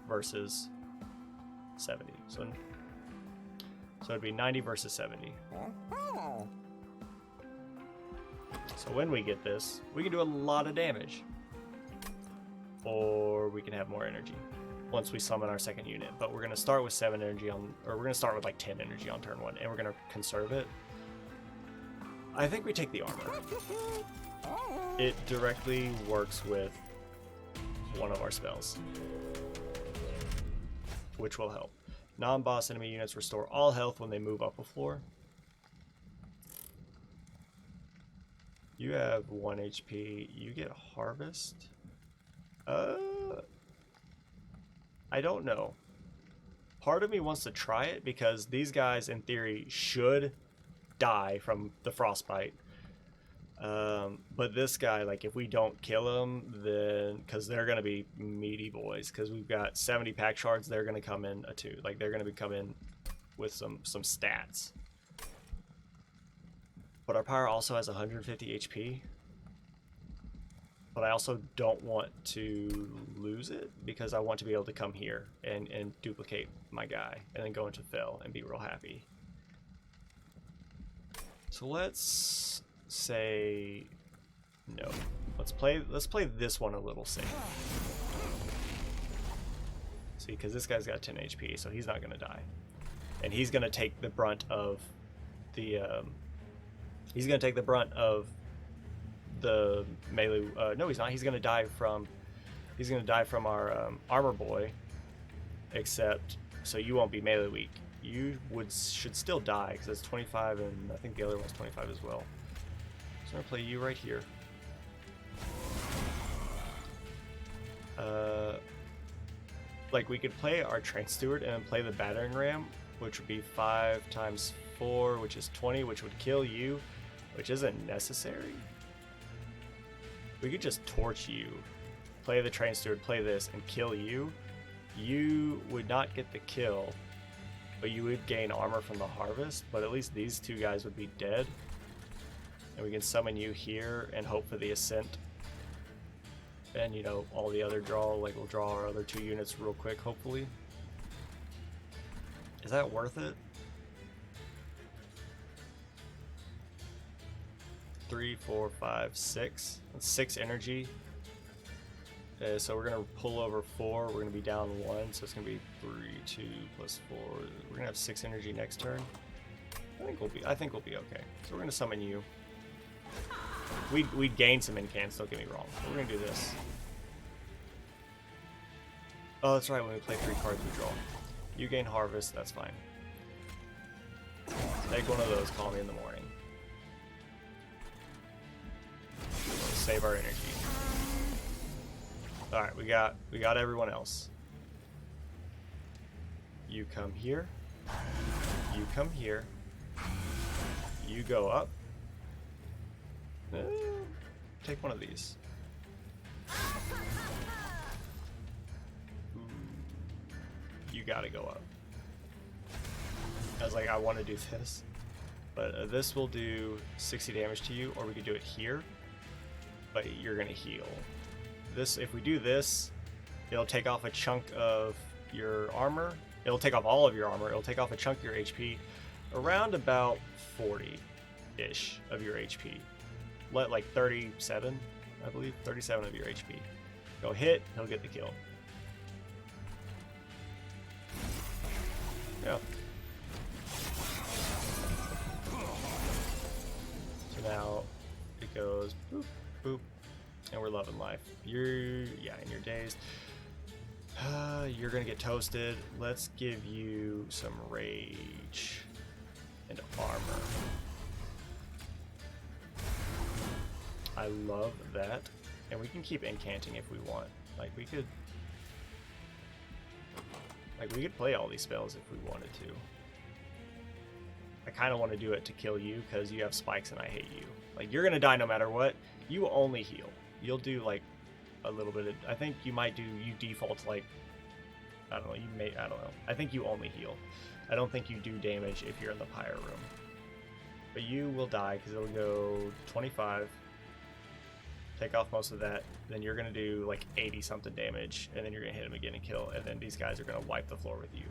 versus 70. So it'd be 90 versus 70. So when we get this, we can do a lot of damage. Or we can have more energy once we summon our second unit. But we're going to start with 7 energy on, or we're going to start with like 10 energy on turn 1, and we're going to conserve it. I think we take the armor. It directly works with one of our spells, which will help. Non-boss enemy units restore all health when they move up a floor. You have 1 HP. You get harvest. I don't know. Part of me wants to try it because these guys, in theory, should die from the frostbite. But this guy, like, if we don't kill him, then, because they're going to be meaty boys, because we've got 70 pack shards, they're going to come in a 2. Like, they're going to come in with some stats. But our power also has 150 HP. But I also don't want to lose it, because I want to be able to come here and duplicate my guy, and then go into Fell and be real happy. So let's say no. Let's play this one a little safe. See, because this guy's got 10 HP, so he's not gonna die, and he's gonna take the brunt of the the melee. No, he's not. He's gonna die from He's gonna die from our armor boy, except so you won't be melee weak. You should still die because it's 25, and I think the other one's 25 as well. So I'm gonna play you right here. Like we could play our train steward and then play the battering ram, which would be 5 times 4, which is 20, which would kill you, which isn't necessary. We could just torch you, play the train steward, play this, and kill you. You would not get the kill, but you would gain armor from the harvest, but at least these two guys would be dead. And we can summon you here and hope for the ascent. And, you know, all the other draw, like we'll draw our other 2 units real quick, hopefully. Is that worth it? 3, 4, 5, 6. That's 6 energy. So we're gonna pull over 4. We're gonna be down 1, so it's gonna be 3, 2 plus 4. We're gonna have 6 energy next turn. I think we'll be okay. So we're gonna summon you. We'd gain some incants, don't get me wrong. But we're gonna do this. Oh, that's right. When we play 3 cards, we draw. You gain harvest. That's fine. Take one of those. Call me in the morning. Save our energy. All right, we got everyone else. You come here. You come here. You go up. Take one of these. Ooh, you gotta go up. I was like, I want to do this, but this will do 60 damage to you, or we could do it here, but you're gonna heal. This, if we do this, it'll take off a chunk of your armor. It'll take off all of your armor. It'll take off a chunk of your HP, around about 40-ish of your HP. Like 37, I believe, 37 of your HP. Go hit, he'll get the kill. Yeah. So now it goes boop, boop, and we're loving life. In your days. You're gonna get toasted. Let's give you some rage and armor. I love that, and we can keep incanting if we want. Like we could play all these spells if we wanted to. I kind of want to do it to kill you because you have spikes and I hate you. Like you're gonna die no matter what. You only heal. You'll do like a little bit of. I think you might do. You default like. I don't know. I don't know. I think you only heal. I don't think you do damage if you're in the pyre room. But you will die because it'll go 25. Take off most of that, then you're gonna do like 80 something damage, and then you're gonna hit him again and kill, and then these guys are gonna wipe the floor with you.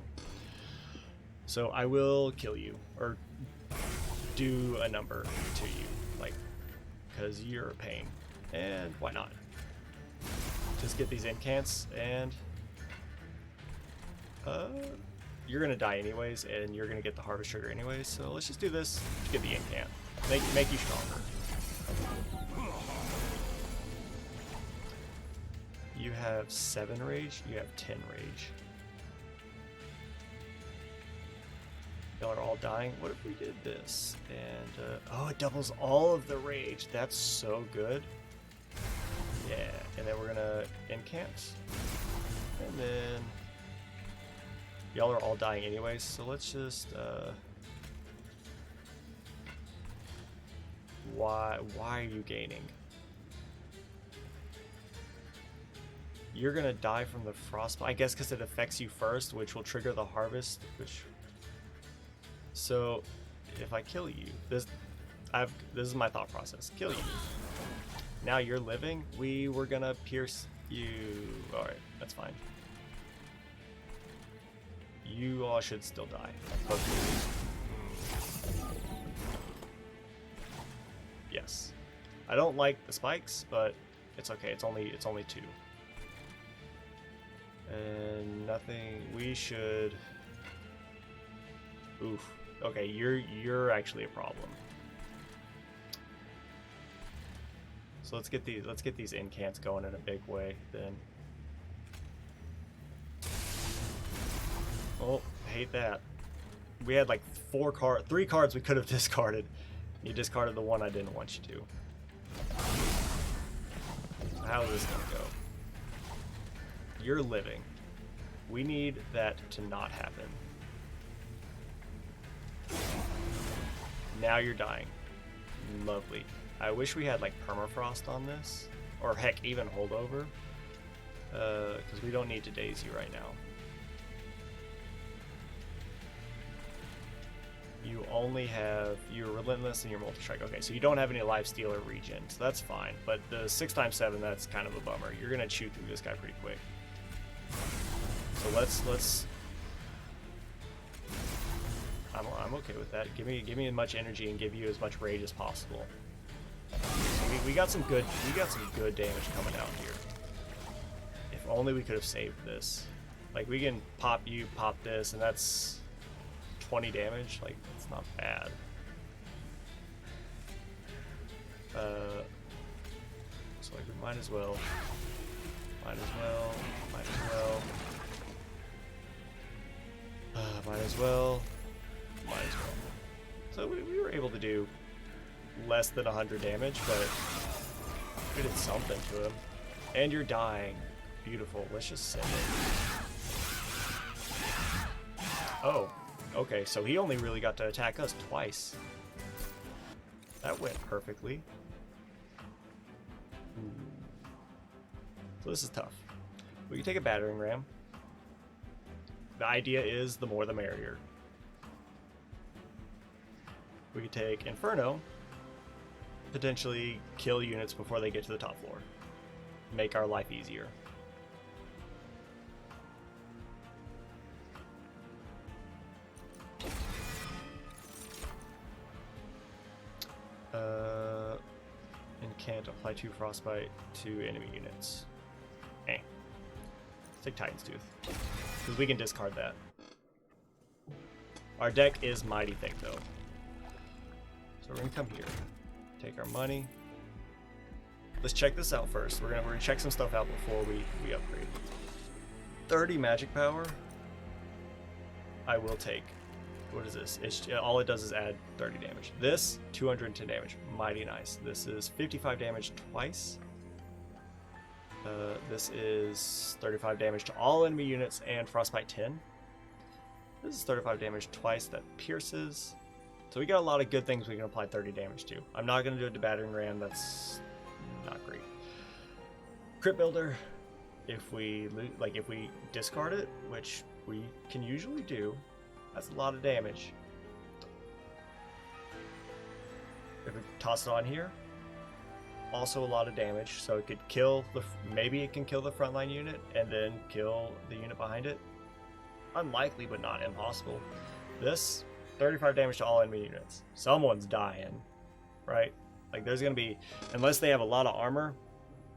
So I will kill you, or do a number to you, like, because you're a pain, and why not? Just get these incants, and you're gonna die anyways, and you're gonna get the harvest trigger anyways. So let's just do this to get the incant, make you stronger. You have 7 rage, you have 10 rage. Y'all are all dying. What if we did this? And, oh, it doubles all of the rage. That's so good. Yeah, and then we're gonna incant. And then, y'all are all dying anyways, so let's just, why are you gaining? You're gonna die from the frostbite, I guess, because it affects you first, which will trigger the harvest. So, if I kill you, this is my thought process. Kill you. Now you're living. We were gonna pierce you. All right, that's fine. You all should still die. Hopefully. Yes. I don't like the spikes, but it's okay. It's only 2. And nothing. We should. Oof. Okay, you're actually a problem. So let's get these incants going in a big way then. hate that. We had like 3 cards we could have discarded. You discarded the one I didn't want you to. How is this gonna go? You're living. We need that to not happen. Now you're dying. Lovely. I wish we had like permafrost on this, or heck, even holdover, because we don't need to daze you right now. You only have your relentless and your multi-strike. Okay, so you don't have any lifesteal or regen, so that's fine. But the 6x7, that's kind of a bummer. You're gonna chew through this guy pretty quick. So let's. I'm okay with that. Give me as much energy and give you as much rage as possible. We got some good damage coming out here. If only we could have saved this. Like we can pop you, pop this, and that's 20 damage. Like it's not bad. So like we might as well. Might as well. So we were able to do less than 100 damage, but we did something to him. And you're dying. Beautiful. Let's just send it. Oh, okay. So he only really got to attack us twice. That went perfectly. So this is tough. We can take a battering ram. The idea is the more the merrier. We could take Inferno, potentially kill units before they get to the top floor. Make our life easier. And can't apply 2 frostbite to enemy units. Let's take Titan's Tooth, because we can discard that. Our deck is mighty thick though. So we're gonna come here, take our money. Let's check this out first. We're gonna check some stuff out before we upgrade. 30 magic power. I will take. What is this? All it does is add 30 damage. This 210 damage. Mighty nice. This is 55 damage twice. This is 35 damage to all enemy units and frostbite 10. This is 35 damage twice that pierces. So we got a lot of good things we can apply 30 damage to. I'm not going to do it to battering ram. That's not great. Crit builder. If we discard it, which we can usually do, that's a lot of damage. If we toss it on here, also a lot of damage. So it could kill maybe it can kill the frontline unit and then kill the unit behind it. Unlikely, but not impossible. This 35 damage to all enemy units. Someone's dying, right? Like there's gonna be, unless they have a lot of armor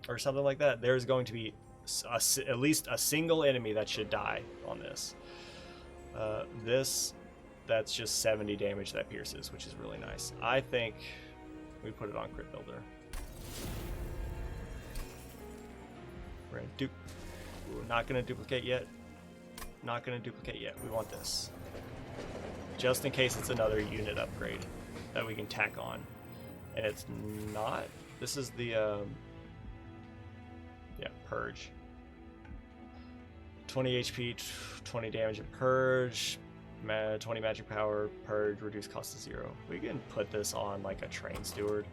or something like that, there's going to be at least a single enemy that should die on this. That's just 70 damage that pierces, which is really nice. I think we put it on Crit Builder. We're not gonna duplicate yet. Not gonna duplicate yet. We want this, just in case it's another unit upgrade that we can tack on, and it's not. This is the Purge. 20 HP, 20 damage and Purge, 20 magic power, Purge, reduce cost to 0. We can put this on like a Train Steward.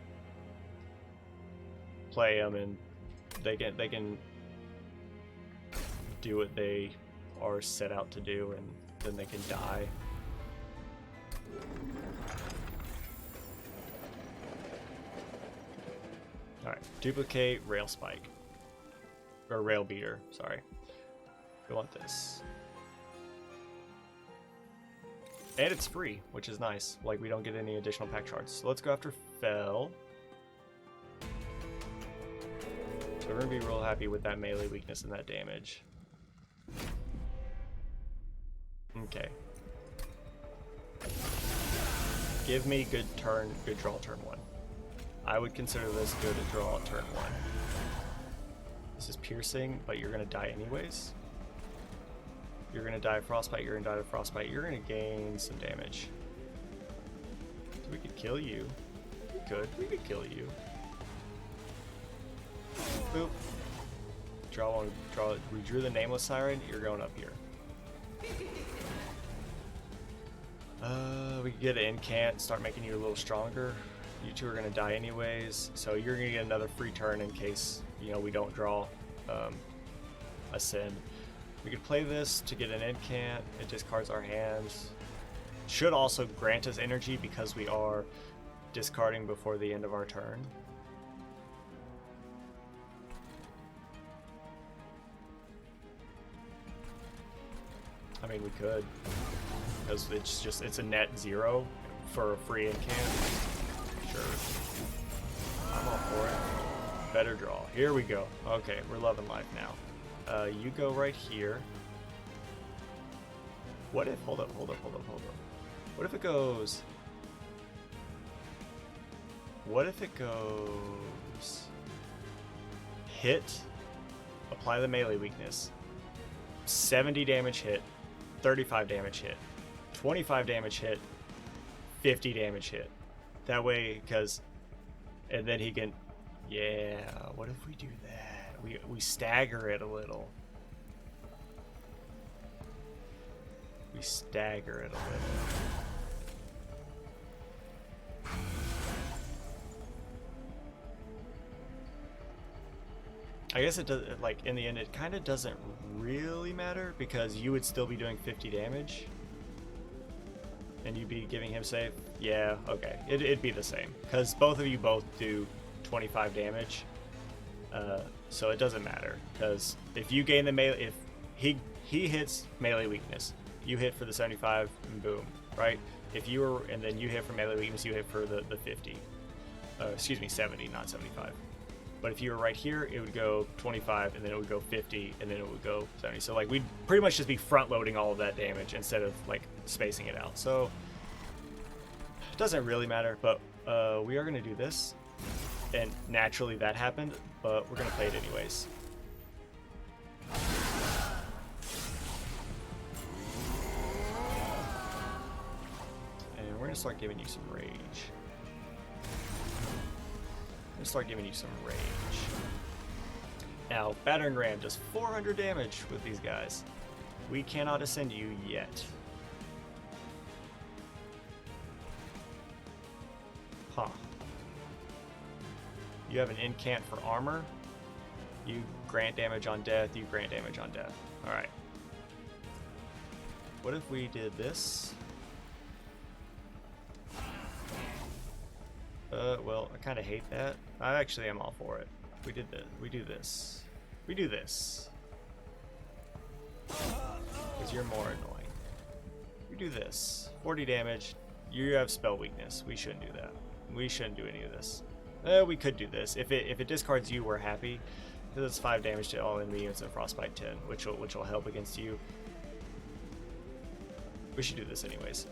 Play them and they can do what they are set out to do, and then they can die. Alright, duplicate Rail Spike. Or Rail Beater, sorry. We want this. And it's free, which is nice. Like, we don't get any additional pack shards. So let's go after Fell. So we're gonna be real happy with that melee weakness and that damage. Okay. Give me good draw turn 1. I would consider this good at draw turn 1. This is piercing, but you're gonna die anyways. You're gonna die of frostbite. You're gonna die of frostbite. You're gonna gain some damage. So we could kill you. We could kill you. Boop. Draw one. Draw. We drew the nameless siren. You're going up here. We could get an incant. Start making you a little stronger. You two are gonna die anyways, so you're gonna get another free turn in case we don't draw a sin. We could play this to get an incant. It discards our hands. Should also grant us energy because we are discarding before the end of our turn. I mean, we could, because it's a net 0 for a free incant. Sure. I'm all for it. Better draw. Here we go. Okay, we're loving life now. You go right here. What if, hold up. What if it goes, hit, apply the melee weakness, 70 damage hit, 35 damage hit, 25 damage hit, 50 damage hit. That way, and then he can, yeah, what if we do that? We stagger it a little. We stagger it a little. I guess it does, like, in the end, it kind of doesn't really matter because you would still be doing 50 damage. And you'd be giving him save? Yeah, okay. It'd be the same. Because both of you both do 25 damage. So it doesn't matter. Because if you gain the melee, if he hits melee weakness, you hit for the 75 and boom, right? If you were, and then you hit for melee weakness, you hit for the 50. Excuse me, 70, not 75. But if you were right here, it would go 25, and then it would go 50, and then it would go 70. So, like, we'd pretty much just be front-loading all of that damage instead of, like, spacing it out. So, it doesn't really matter, but we are going to do this. And naturally that happened, but we're going to play it anyways. And we're going to start giving you some rage. Now, Battering Ram does 400 damage with these guys. We cannot ascend you yet. Huh. You have an incant for armor. You grant damage on death. You grant damage on death. Alright. What if we did this? Well, I kind of hate that. I actually am all for it. We did this. We do this. We do this. Because you're more annoying. We do this. 40 damage. You have spell weakness. We shouldn't do that. We shouldn't do any of this. We could do this. If it discards you, we're happy. Because it's 5 damage to all enemy units and frostbite 10, which will help against you. We should do this anyways.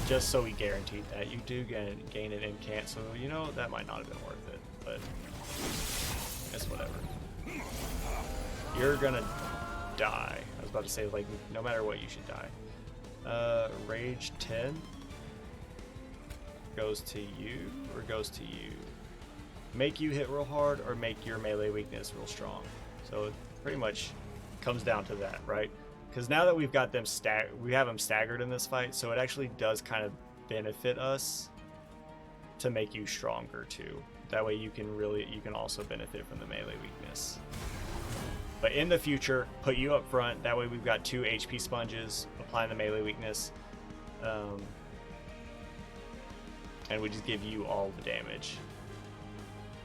Just so we guaranteed that. You do gain an incant, so that might not have been worth it, but it's whatever. You're gonna die. I was about to say, like, no matter what, you should die. Rage 10 goes to you or goes to you. Make you hit real hard or make your melee weakness real strong. So it pretty much comes down to that, right? Because now that we've got them we have them staggered in this fight, so it actually does kind of benefit us to make you stronger too. That way you can also benefit from the melee weakness. But in the future, put you up front. That way we've got 2 HP sponges applying the melee weakness, and we just give you all the damage.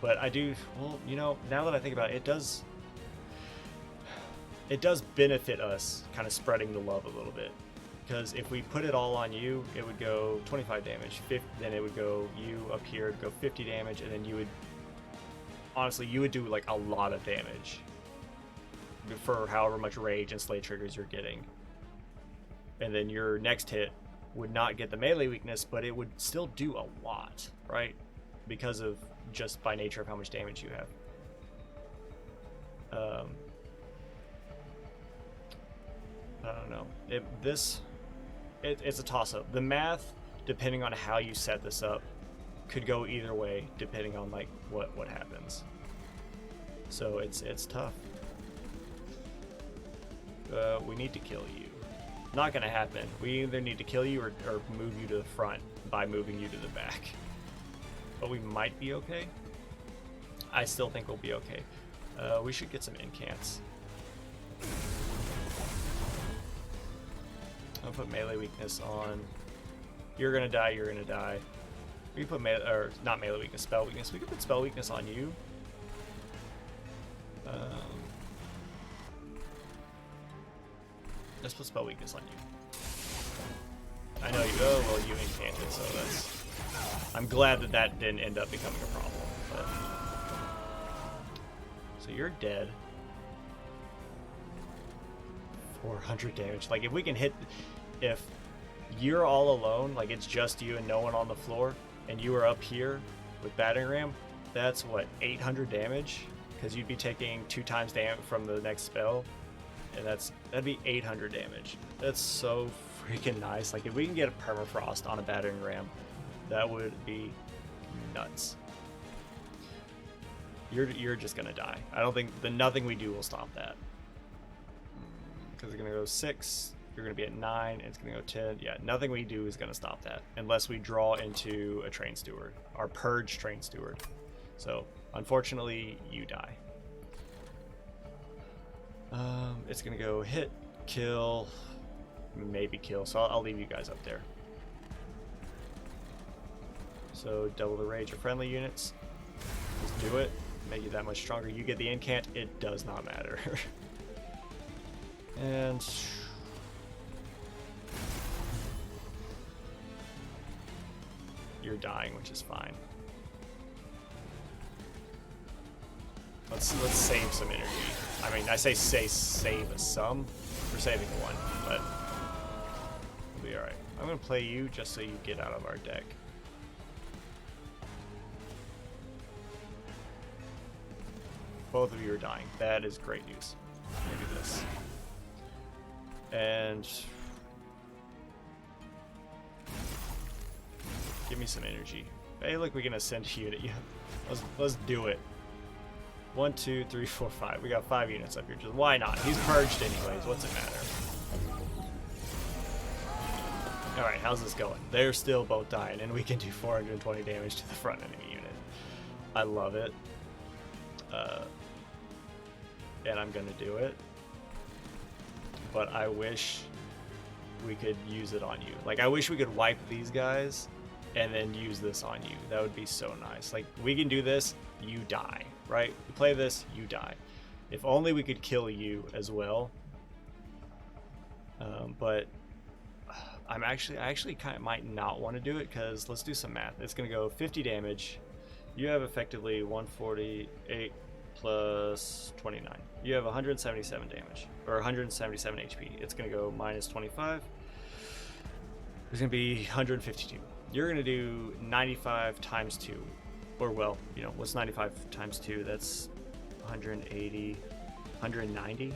But I do, well, now that I think about it, it does benefit us kind of spreading the love a little bit. Because if we put it all on you, it would go 25 damage, then it would go you up here, it'd go 50 damage, and then you would, honestly, you would do like a lot of damage for however much rage and slay triggers you're getting. And then your next hit would not get the melee weakness, but it would still do a lot, right? Because of just by nature of how much damage you have. I don't know. It's a toss-up. The math, depending on how you set this up, could go either way depending on like what happens. So it's tough. We need to kill you. Not gonna happen. We either need to kill you or move you to the front by moving you to the back. But we might be okay. I still think we'll be okay. We should get some incants. I'll put melee weakness on. You're gonna die, you're gonna die. We can put melee, or not melee weakness, spell weakness. We can put spell weakness on you. Let's put spell weakness on you. I know you. Oh well, you incanted, so that's. I'm glad that didn't end up becoming a problem. But so you're dead. 400 damage. Like if we can hit, if you're all alone, like it's just you and no one on the floor, and you are up here with battering ram, that's what 800 damage, because you'd be taking 2 times damage from the next spell. And that'd be 800 damage. That's so freaking nice. Like if we can get a permafrost on a battering ram, that would be nuts. You're just gonna die. I don't think nothing we do will stop that. Because it's gonna go 6. You're gonna be at 9. And it's gonna go 10. Yeah, nothing we do is gonna stop that unless we draw into a train steward, our purge train steward. So unfortunately, you die. It's gonna go hit, kill, maybe kill. So I'll leave you guys up there. So double the rage of friendly units. Just do it. Make you that much stronger. You get the incant. It does not matter. And you're dying, which is fine. Let's save some energy. I mean, I say save some. We're saving 1, but we'll be alright. I'm gonna play you just so you get out of our deck. Both of you are dying. That is great news. Let me do this. And give me some energy. Hey, look, we can ascend a unit. Yeah, let's do it. 1, 2, 3, 4, 5. We got 5 units up here. Just why not? He's purged anyways. What's it matter? All right, how's this going? They're still both dying, and we can do 420 damage to the front enemy unit. I love it. And I'm gonna do it. But I wish we could use it on you. Like, I wish we could wipe these guys and then use this on you. That would be so nice. Like, we can do this, you die, right? We play this, you die. If only we could kill you as well. But I actually kind of might not want to do it, because let's do some math. It's going to go 50 damage. You have effectively 148 plus 29. You have 177 damage, or 177 HP. It's going to go minus 25. It's going to be 152. You're going to do 95 times 2. Or, well, you know, what's 95 times 2? That's 180, 190.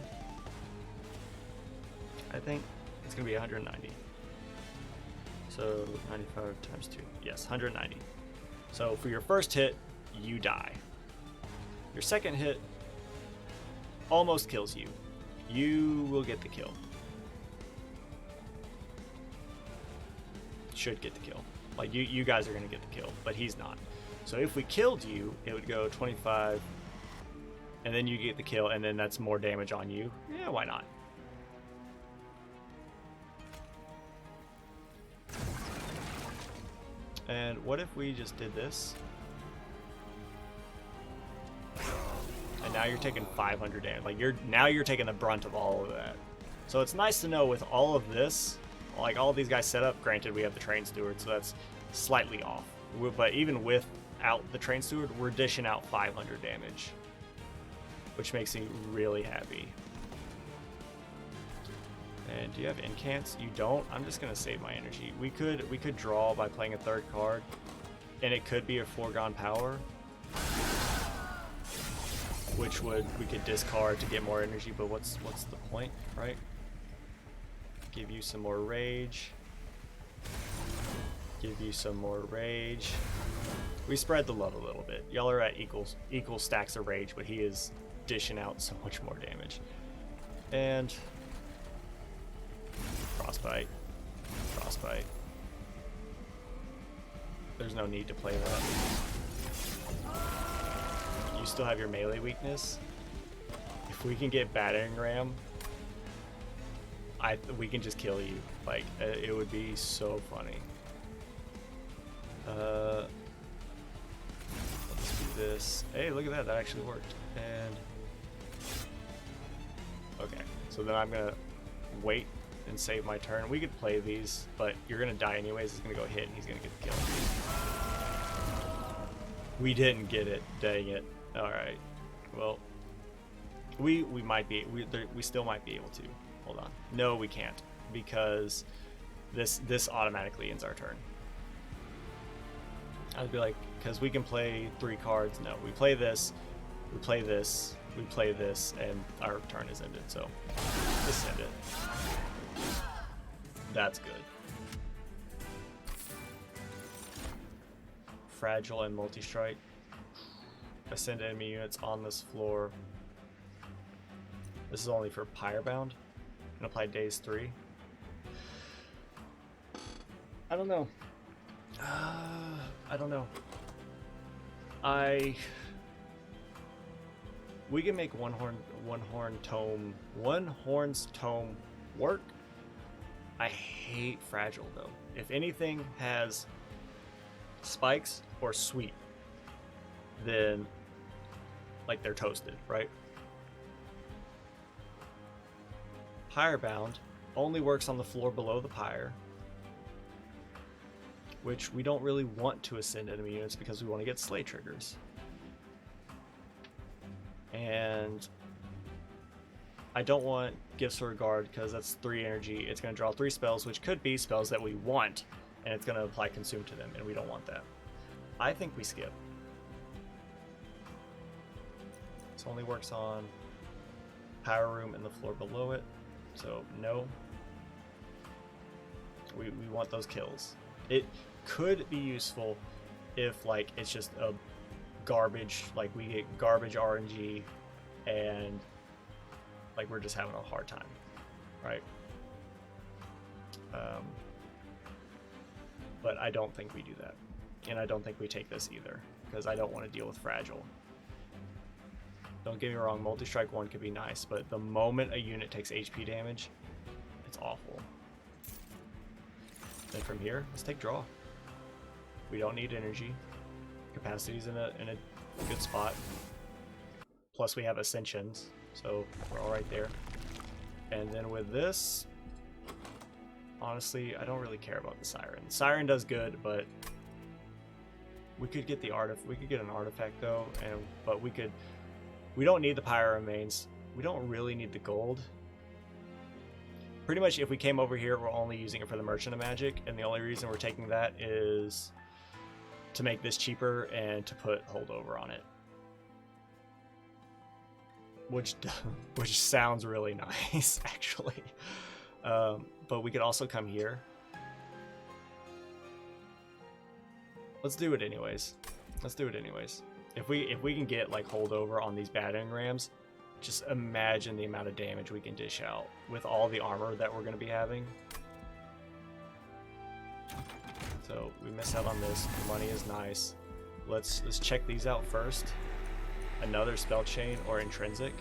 I think it's going to be 190. So 95 times 2. Yes, 190. So for your first hit, you die. Your second hit almost kills you. You will get the kill. Should get the kill. Like, you guys are going to get the kill, but he's not. So if we killed you, it would go 25, and then you get the kill, and then that's more damage on you. Yeah, why not? And what if we just did this? And now you're taking 500 damage. Like, now you're taking the brunt of all of that. So it's nice to know with all of this, like all of these guys set up, granted we have the train steward, so that's slightly off. But even without the train steward, we're dishing out 500 damage, which makes me really happy. And do you have incants? You don't? I'm just gonna save my energy. We could draw by playing a third card, and it could be a foregone power, which which we could discard to get more energy, but what's the point, right? Give you some more rage. Give you some more rage. We spread the love a little bit. Y'all are at equal stacks of rage, but he is dishing out so much more damage. And frostbite. Frostbite. There's no need to play that. You still have your melee weakness. If we can get battering ram, we can just kill you. Like, it would be so funny. Let's do this. Hey, look at that. That actually worked. And okay, so then I'm gonna wait and save my turn. We could play these, but you're gonna die anyways. It's gonna go hit, and he's gonna get the kill. We didn't get it. Dang it. All right. Well, we might be. We still might be able to. Hold on. No, we can't, because this automatically ends our turn. I'd be like, because we can play 3 cards. No, we play this, we play this, we play this, and our turn is ended. So just end it. That's good. Fragile and multi-strike. Ascend enemy units on this floor. This is only for Pirebound. And apply days 3. I don't know. I don't know. We can make one horn's tome work. I hate fragile though. If anything has spikes or sweet, then like they're toasted, right? Pirebound only works on the floor below the pyre, which we don't really want to ascend enemy units because we want to get slay triggers. And I don't want Gifts of Regard because that's 3 energy. It's going to draw 3 spells, which could be spells that we want, and it's going to apply Consume to them, and we don't want that. I think we skip. This only works on Power Room and the floor below it, so no. We want those kills. It could be useful if like it's just a garbage, like we get garbage RNG and like we're just having a hard time, right? But I don't think we do that, and I don't think we take this either because I don't want to deal with fragile. Don't get me wrong, multi-strike 1 could be nice, but the moment a unit takes HP damage, it's awful. Then from here, let's take draw. We don't need energy. Capacity's in a good spot. Plus we have ascensions, so we're all right there. And then with this, honestly, I don't really care about the Siren. Siren does good, but we could get we could get an artifact though, but we don't need the Pyro Remains. We don't really need the gold. Pretty much if we came over here, we're only using it for the Merchant of Magic, and the only reason we're taking that is to make this cheaper and to put holdover on it. Which sounds really nice, actually. But we could also come here. Let's do it anyways. Let's do it anyways. If we can get like holdover on these battering rams, just imagine the amount of damage we can dish out with all the armor that we're going to be having. So we miss out on this. The money is nice. Let's check these out first. Another spell chain or intrinsic.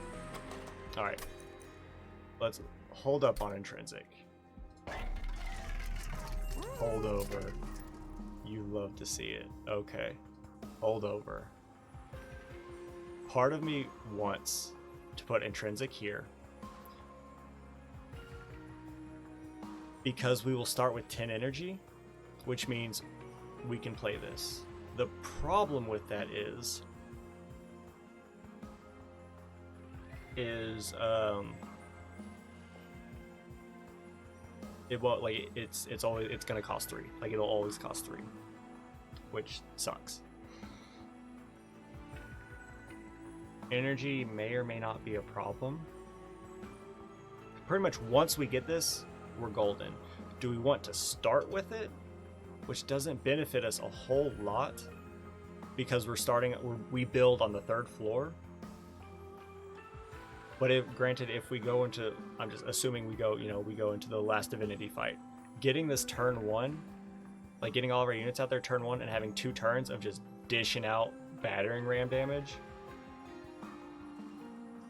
All right. Let's hold up on intrinsic. Hold over. You love to see it. Okay. Hold over. Part of me wants to put intrinsic here because we will start with 10 energy, which means we can play this. The problem with that is it won't, like, it's gonna cost 3. Like, it'll always cost 3, which sucks. energy may or may not be a problem. Pretty much once we get this, we're golden. Do we want to start with it? Which doesn't benefit us a whole lot because we build on the 3rd floor. But granted, if we go into, I'm just assuming we go into the last divinity fight. Getting this turn 1, like getting all of our units out there turn 1 and having 2 turns of just dishing out battering ram damage.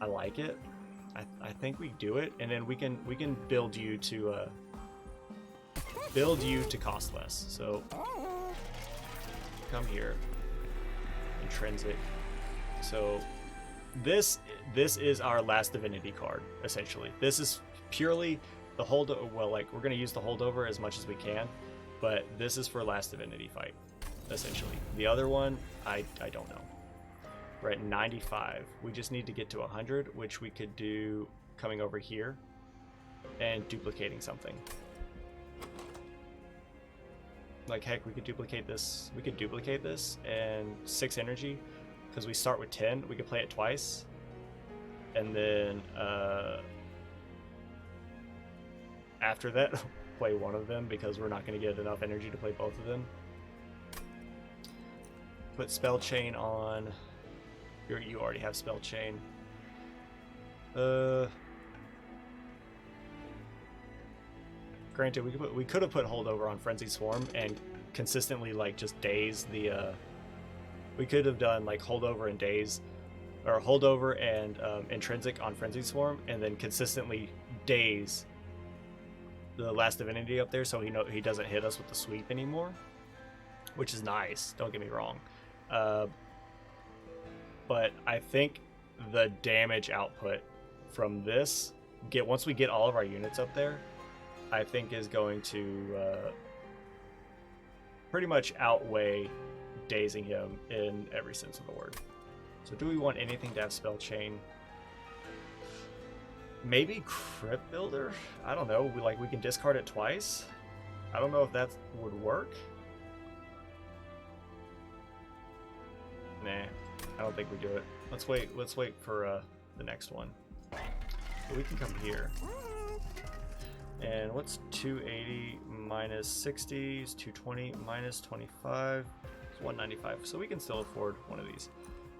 I like it. I think we do it, and then we can build you to cost less. So come here, intrinsic. So this is our last divinity card essentially. This is purely the well, like we're gonna use the holdover as much as we can, but this is for last divinity fight essentially. The other one I don't know. We're at 95. We just need to get to 100, which we could do coming over here and duplicating something. Like heck, we could duplicate this. We could duplicate this and 6 energy because we start with 10. We could play it twice, and then after that, play one of them because we're not going to get enough energy to play both of them. Put spell chain on. You already have spell chain. Granted, we could have put holdover on frenzied swarm and consistently like just daze the. We could have done like holdover and daze, or holdover and intrinsic on frenzied swarm, and then consistently daze the last divinity up there, so he doesn't hit us with the sweep anymore, which is nice. Don't get me wrong. But I think the damage output from this, once we get all of our units up there, I think is going to pretty much outweigh dazing him in every sense of the word. So do we want anything to have spell chain? Maybe Crypt Builder? I don't know. We can discard it twice. I don't know if that would work. Nah, I don't think we do it. Let's wait for the next one. So we can come here. And what's 280 minus 60 is 220 minus 25 is 195. So we can still afford one of these.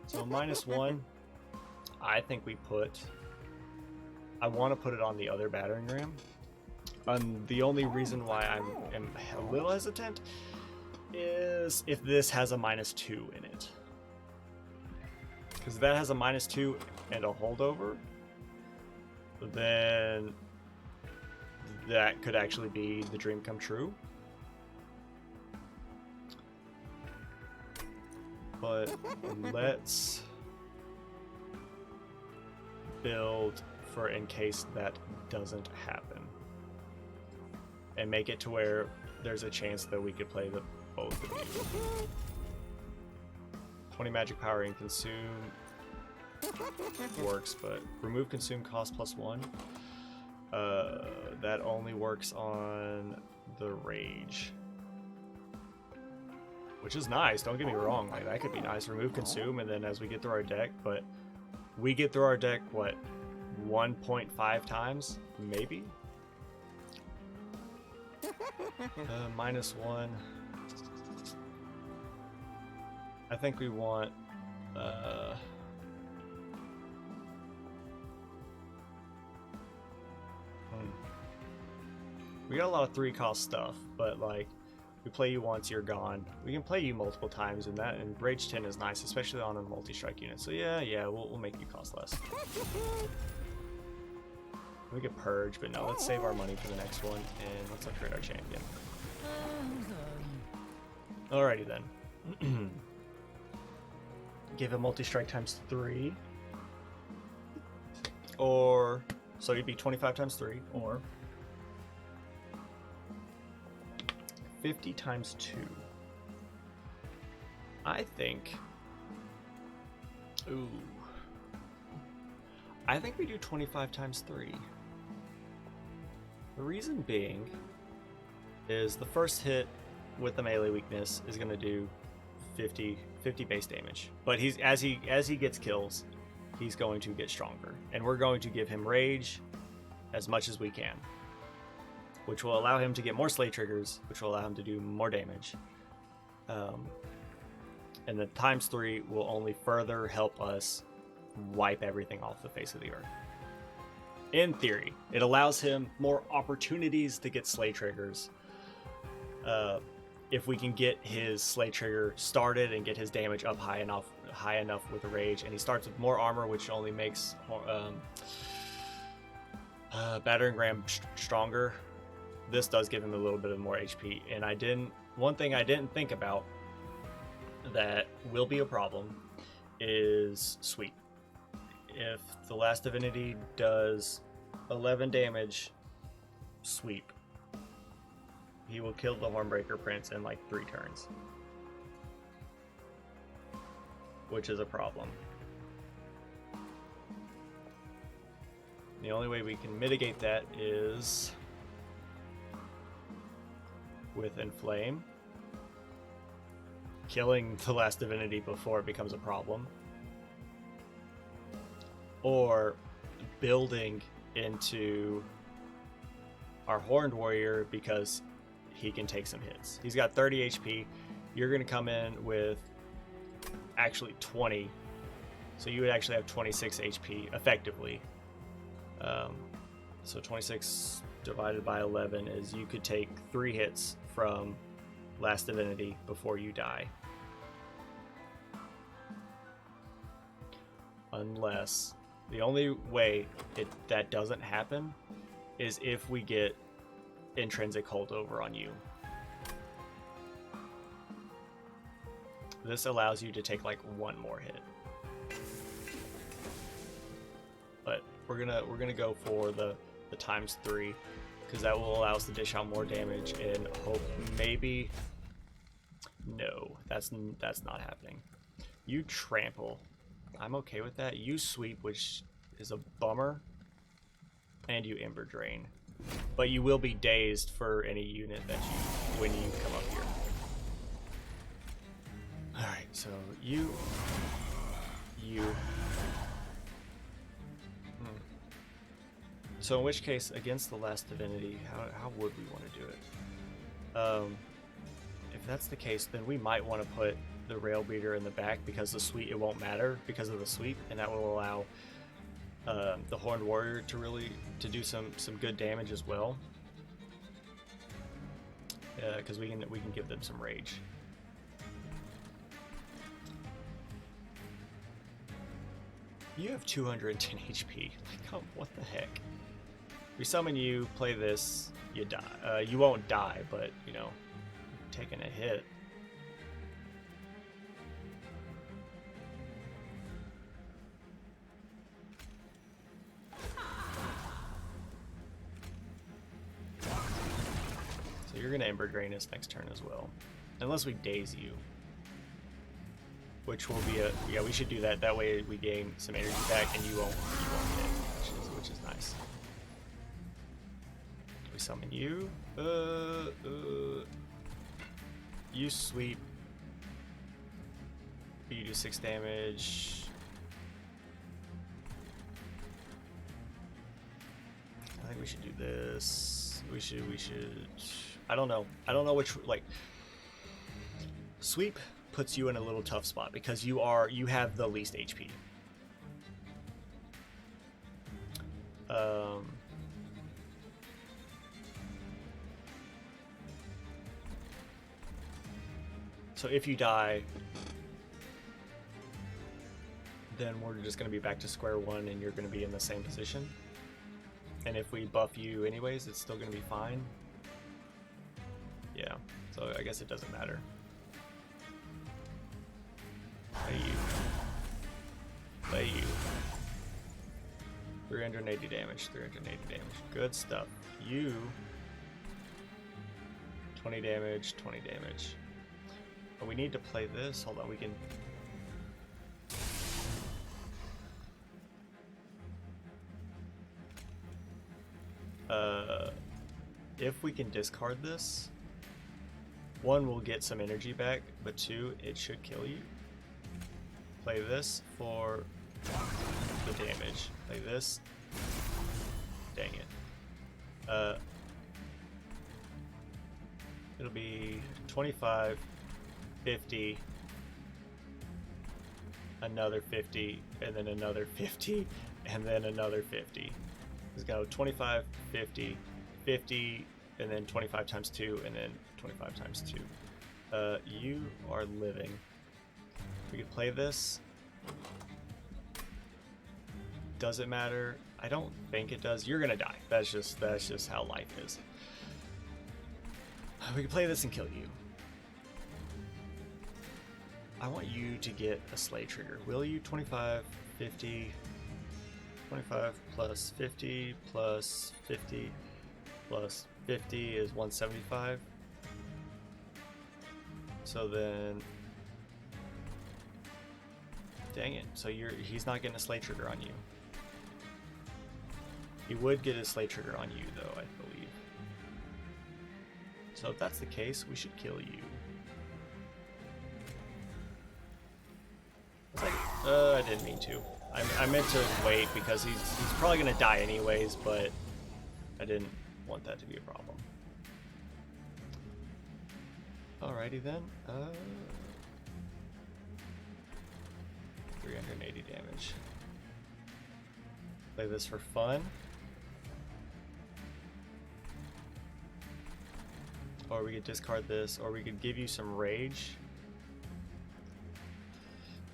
So -1, I think I want to put it on the other battering ram. The only reason why I'm a little hesitant is if this has a -2 in it. Because if that has a -2 and a holdover, then that could actually be the dream come true. But let's build for in case that doesn't happen, and make it to where there's a chance that we could play both of you. 20 magic power and consume works, but remove consume cost +1. That only works on the rage, which is nice. Don't get me wrong, like that could be nice. Remove consume, and then as we get through our deck, but we get through our deck what, 1.5 times maybe. -1. I think we want we got a lot of 3-cost stuff, but like we play you once, you're gone. We can play you multiple times, and Rage 10 is nice, especially on a multi-strike unit. So yeah, we'll make you cost less. We could purge, but no, let's save our money for the next one, and let's upgrade our champion. Alrighty then. Give a multi-strike ×3. Or, so it'd be 25 ×3, or 50 ×2. I think we do 25 ×3. The reason being is the first hit with the melee weakness is going to do 50 base damage. But as he gets kills, he's going to get stronger. And we're going to give him rage as much as we can, which will allow him to get more slay triggers, which will allow him to do more damage. And the ×3 will only further help us wipe everything off the face of the earth. In theory, it allows him more opportunities to get slay triggers. If we can get his slay trigger started and get his damage up high enough with the rage, and he starts with more armor, which only makes battering ram stronger. This does give him a little bit of more HP. And one thing I didn't think about that will be a problem is sweep. If the last divinity does 11 damage sweep, he will kill the Hornbreaker Prince in like 3 turns, which is a problem. The only way we can mitigate that is with Inflame, killing the last divinity before it becomes a problem, or building into our Horned Warrior because he can take some hits. He's got 30 HP. You're going to come in with actually 20, so you would actually have 26 HP effectively. So 26 divided by 11 is you could take 3 hits from last divinity before you die. Unless the only way that doesn't happen is if we get intrinsic holdover on you. This allows you to take like 1 more hit. But we're gonna go for the ×3 because that will allow us to dish out more damage and hope maybe. No, that's not happening. You trample. I'm okay with that. You sweep, which is a bummer, and you Ember Drain. But you will be dazed for any unit that when you come up here. Alright, so you. So in which case, against the last divinity, how would we want to do it? If that's the case, then we might want to put the Rail Beater in the back because it won't matter because of the sweep, and that will allow the Horned Warrior to do some good damage as well. Because we can give them some rage. You have 210 HP. Like, what the heck? We summon you, play this, you die. You won't die, but you know, taking a hit. So you're gonna Ember Drain us next turn as well, unless we daze you. Which will be yeah, we should do that. That way we gain some energy back and you won't hit, which is nice. We summon you. You sweep. You do 6 damage. I think we should do this. We should. I don't know which, like, sweep puts you in a little tough spot because you have the least HP. So if you die, then we're just going to be back to square one and you're going to be in the same position. And if we buff you anyways, it's still going to be fine. Yeah, so I guess it doesn't matter. Play you. 380 damage, 380 damage. Good stuff. You 20 damage, 20 damage. But we need to play this. Hold on, we can. If we can discard this, 1, we'll get some energy back, but 2, it should kill you. Play this for damage. Like this. Dang it. It'll be 25, 50, another 50, and then another 50, and then another 50. Let's go 25, 50, 50, and then 25 times 2, and then 25 times 2. You are living. We could play this. Does it matter? I don't think it does. You're gonna die. That's just how life is. We can play this and kill you. I want you to get a slay trigger. Will you? 25, 50, 25 plus 50 plus 50 plus 50 is 175. So then, dang it. So he's not getting a slay trigger on you. He would get a slay trigger on you though, I believe. So if that's the case, we should kill you. It's like, I didn't mean to. I meant to wait because he's probably gonna die anyways, but I didn't want that to be a problem. Alrighty then. 380 damage. Play this for fun. Or we could discard this, or we could give you some rage.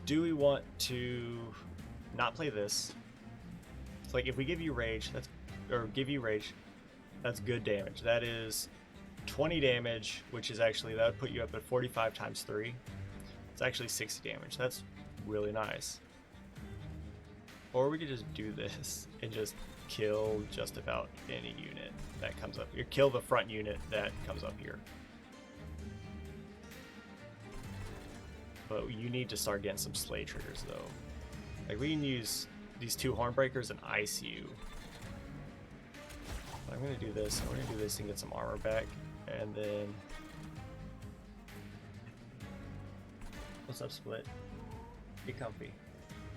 Do we want to not play this? It's like if we give you rage, that's good damage. That is 20 damage, which is actually, that would put you up at 45 times 3. It's actually 60 damage. That's really nice. Or we could just do this and just kill just about any unit that comes up here. Kill the front unit that comes up here. But you need to start getting some slay triggers though. Like we can use these 2 Hornbreakers and ice you. But I'm gonna do this. I'm gonna do this and get some armor back, and then. What's up, Split? Get comfy.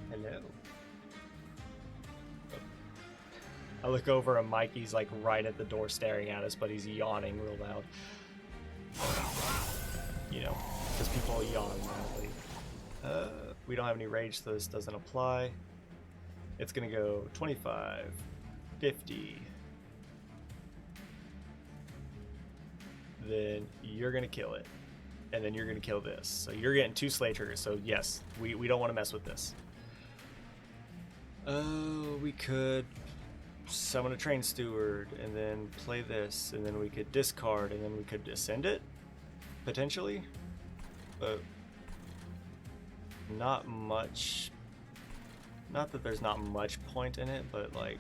Hello. I look over and Mikey's like right at the door staring at us, but he's yawning real loud. You know, because people yawn loudly. We don't have any rage, so this doesn't apply. It's gonna go 25, 50. Then you're gonna kill it. And then you're gonna kill this. So you're getting 2 slay triggers, so yes, we don't want to mess with this. We could summon a train steward and then play this, and then we could discard, and then we could ascend it potentially, but not much. Not that there's not much point in it, but like,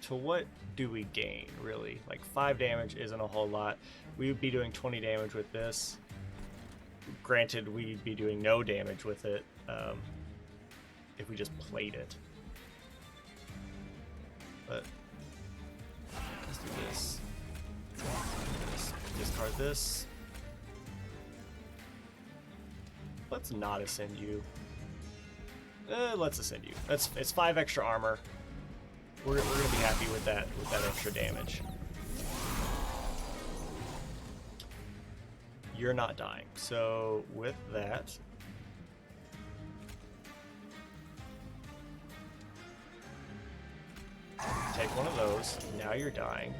to what do we gain really? Like 5 damage isn't a whole lot. We would be doing 20 damage with this. Granted, we'd be doing no damage with it if we just played it. But let's do this. Discard this. Let's not ascend you. Let's ascend you. It's 5 extra armor. We're gonna be happy with that extra damage. You're not dying. So with that, take one of those. Now you're dying.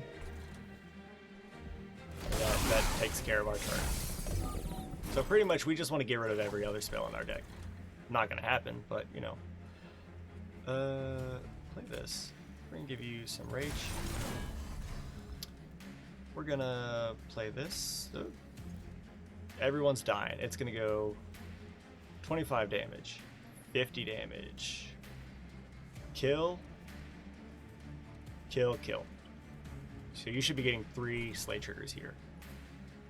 That takes care of our turn. So pretty much we just want to get rid of every other spell in our deck. Not gonna happen, but you know. Play this. We're gonna give you some rage. We're gonna play this. Oh. Everyone's dying. It's gonna go 25 damage, 50 damage. Kill. Kill, kill. So you should be getting 3 slay triggers here.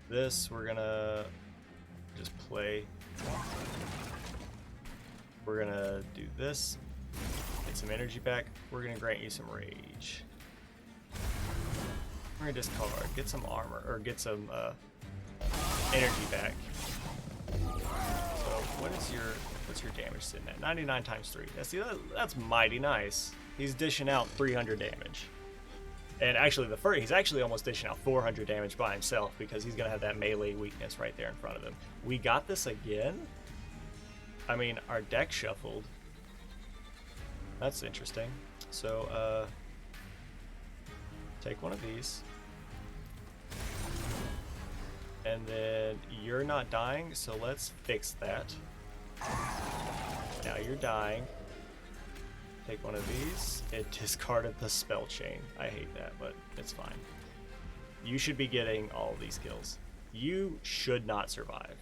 This, we're gonna just play. We're gonna do this. Get some energy back. We're gonna grant you some rage. We're gonna discard. Get some armor, or get some energy back. So what is your What's your damage sitting at? 99 times 3. Yeah, see, that's mighty nice. He's dishing out 300 damage. And actually, he's actually almost dishing out 400 damage by himself because he's going to have that melee weakness right there in front of him. We got this again? I mean, our deck shuffled. That's interesting. So, take one of these. And then you're not dying, so let's fix that. Now you're dying. Take one of these. It discarded the spell chain. I hate that, but it's fine. You should be getting all of these kills. You should not survive.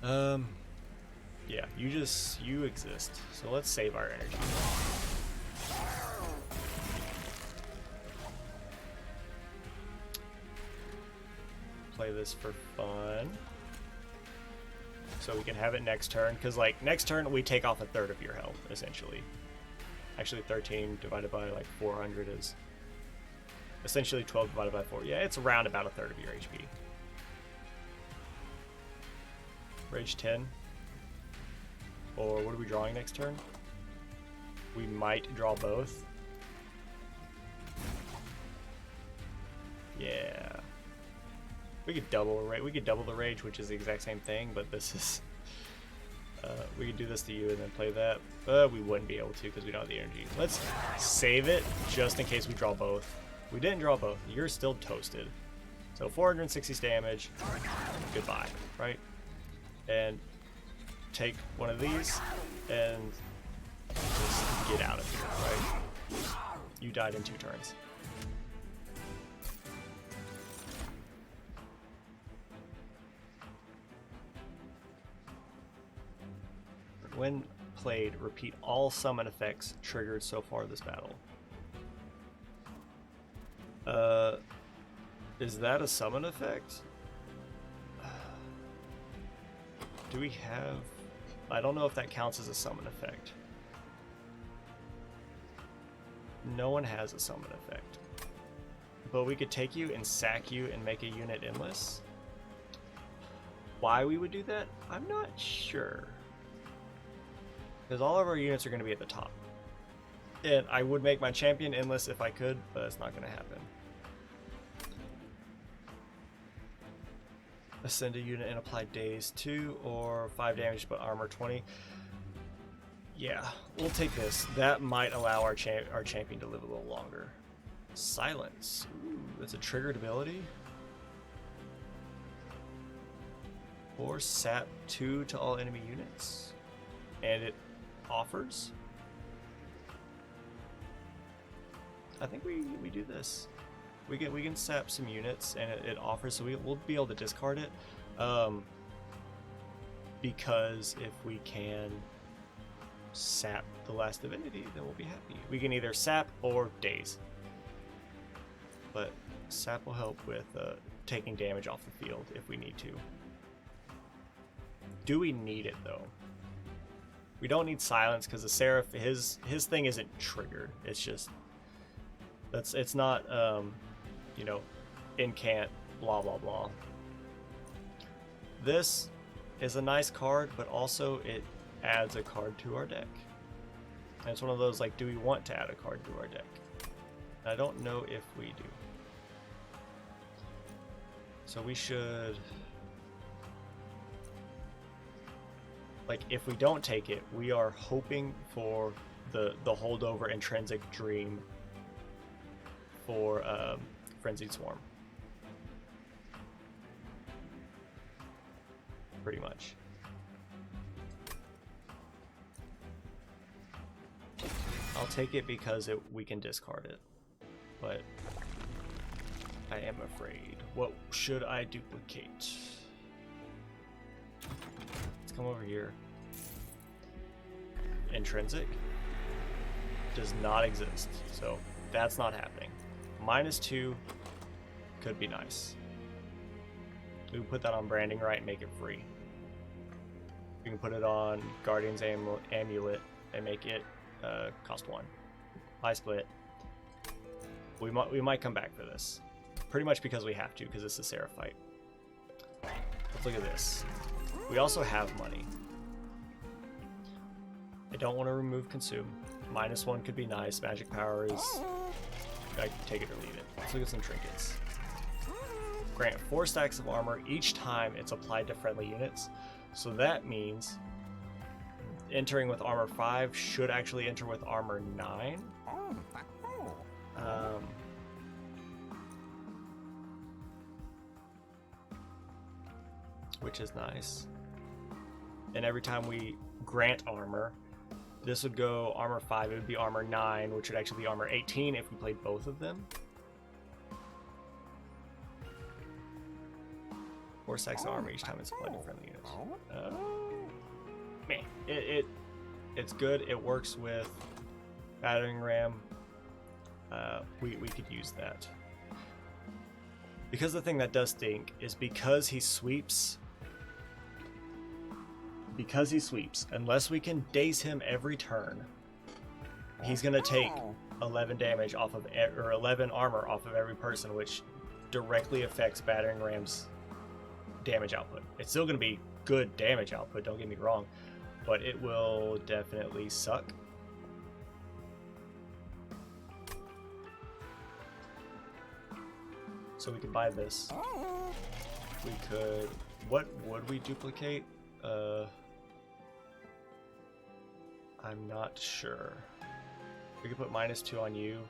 Yeah, you exist. So let's save our energy. Play this for fun. So we can have it next turn, because like next turn we take off a third of your health, essentially. Actually 13 divided by like 400 is essentially 12 divided by 4. Yeah, it's around about a third of your HP. Rage 10. Or what are we drawing next turn? We might draw both. Yeah. We could double the rage, which is the exact same thing, but this is we could do this to you and then play that. But we wouldn't be able to because we don't have the energy. Let's save it just in case we draw both. We didn't draw both. You're still toasted. So 460 damage. Goodbye, right? And take one of these and just get out of here, right? You died in 2 turns. When played, repeat all summon effects triggered so far this battle. Is that a summon effect? Do we have... I don't know if that counts as a summon effect. No one has a summon effect. But we could take you and sack you and make a unit endless. Why we would do that? I'm not sure. Because all of our units are going to be at the top. And I would make my champion endless if I could, but it's not going to happen. Ascend a unit and apply daze 2 or 5 damage but armor 20. Yeah, we'll take this. That might allow our champion to live a little longer. Silence. Ooh, that's a triggered ability. Or sap 2 to all enemy units. And it offers. I think we do this. We can sap some units and it offers, so we'll be able to discard it. Because if we can sap the last divinity, then we'll be happy. We can either sap or daze. But sap will help with taking damage off the field if we need to. Do we need it though? We don't need silence because the Seraph, his thing isn't triggered. It's just it's not you know, incant blah blah blah. This is a nice card, but also it adds a card to our deck. And it's one of those like, do we want to add a card to our deck? I don't know if we do. So we should, like, if we don't take it, we are hoping for the holdover intrinsic dream for Frenzied Swarm. Pretty much. I'll take it because we can discard it, but I am afraid. What should I duplicate? Let's come over here. Intrinsic does not exist, so that's not happening. -2 could be nice. We can put that on branding right and make it free. We can put it on Guardian's Amulet and make it cost 1. High split. We might come back for this. Pretty much because we have to, because it's a Seraph fight. Let's look at this. We also have money. I don't want to remove consume. -1 could be nice. Magic power is... I can take it or leave it. Let's look at some trinkets. Grant 4 stacks of armor each time it's applied to friendly units. So that means entering with armor 5 should actually enter with armor 9. Which is nice. And every time we grant armor, this would go armor 5, it would be armor 9, which would actually be armor 18 if we played both of them. 4 stacks of armor each time it's applied to friendly units. Man, it's good. It works with battering ram. We could use that. Because the thing that does stink is because he sweeps, unless we can daze him every turn, he's gonna take 11 damage off of, or 11 armor off of every person, which directly affects battering ram's damage output. It's still gonna be good damage output, don't get me wrong, but it will definitely suck. So we could buy this. We could... What would we duplicate? I'm not sure. We could put -2 on you,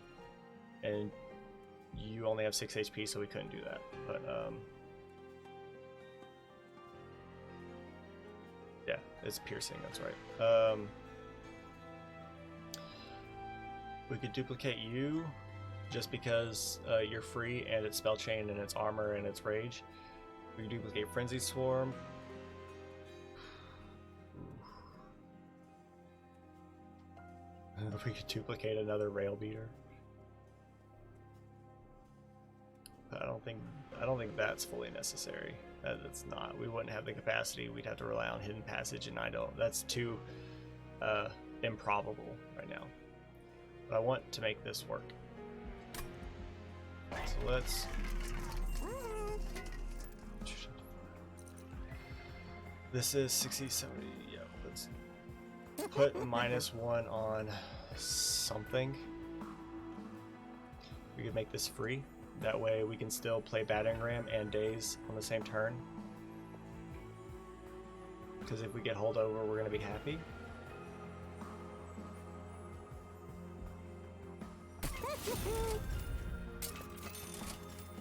and you only have 6 HP, so we couldn't do that. But, yeah, it's piercing, that's right. We could duplicate you, just because you're free, and it's spell chain, and it's armor, and it's rage. We could duplicate Frenzy Swarm. We could duplicate another Rail Beater. But I don't think that's fully necessary. That's not. We wouldn't have the capacity. We'd have to rely on Hidden Passage, and I don't. That's too improbable right now. But I want to make this work. So let's... This is 60, 70, yeah, let's put -1 on something. We could make this free. That way we can still play battering ram and daze on the same turn. Because if we get holdover, we're going to be happy.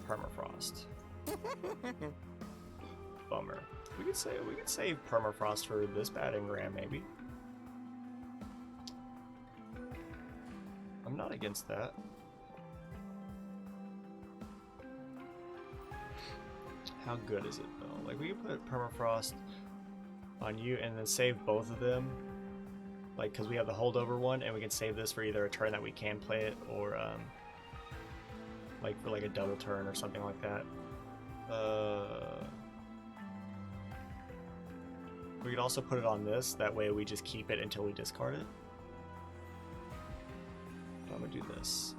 Permafrost. Bummer. We could save Permafrost for this battering ram, maybe. I'm not against that. How good is it though? Like, we could put Permafrost on you and then save both of them. Like, because we have the holdover one, and we can save this for either a turn that we can play it, or like for like a double turn or something like that. We could also put it on this, that way we just keep it until we discard it. I'm gonna do this.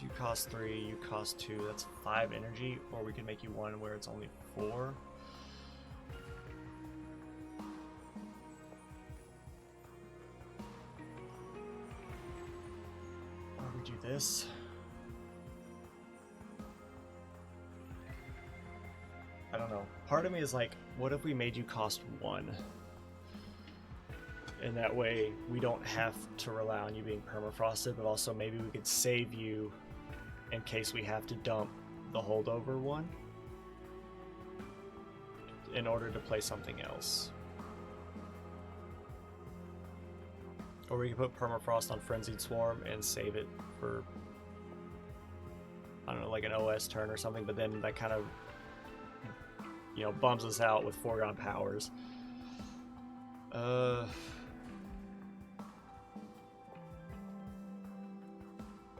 You cost 3, you cost 2, that's 5 energy, or we can make you 1 where it's only 4. Do this. I don't know. Part of me is like, what if we made you cost 1? And that way we don't have to rely on you being permafrosted, but also maybe we could save you in case we have to dump the holdover one in order to play something else. Or we could put Permafrost on Frenzied Swarm and save it for, I don't know, like an OS turn or something, but then that kind of, you know, bums us out with foregone powers. But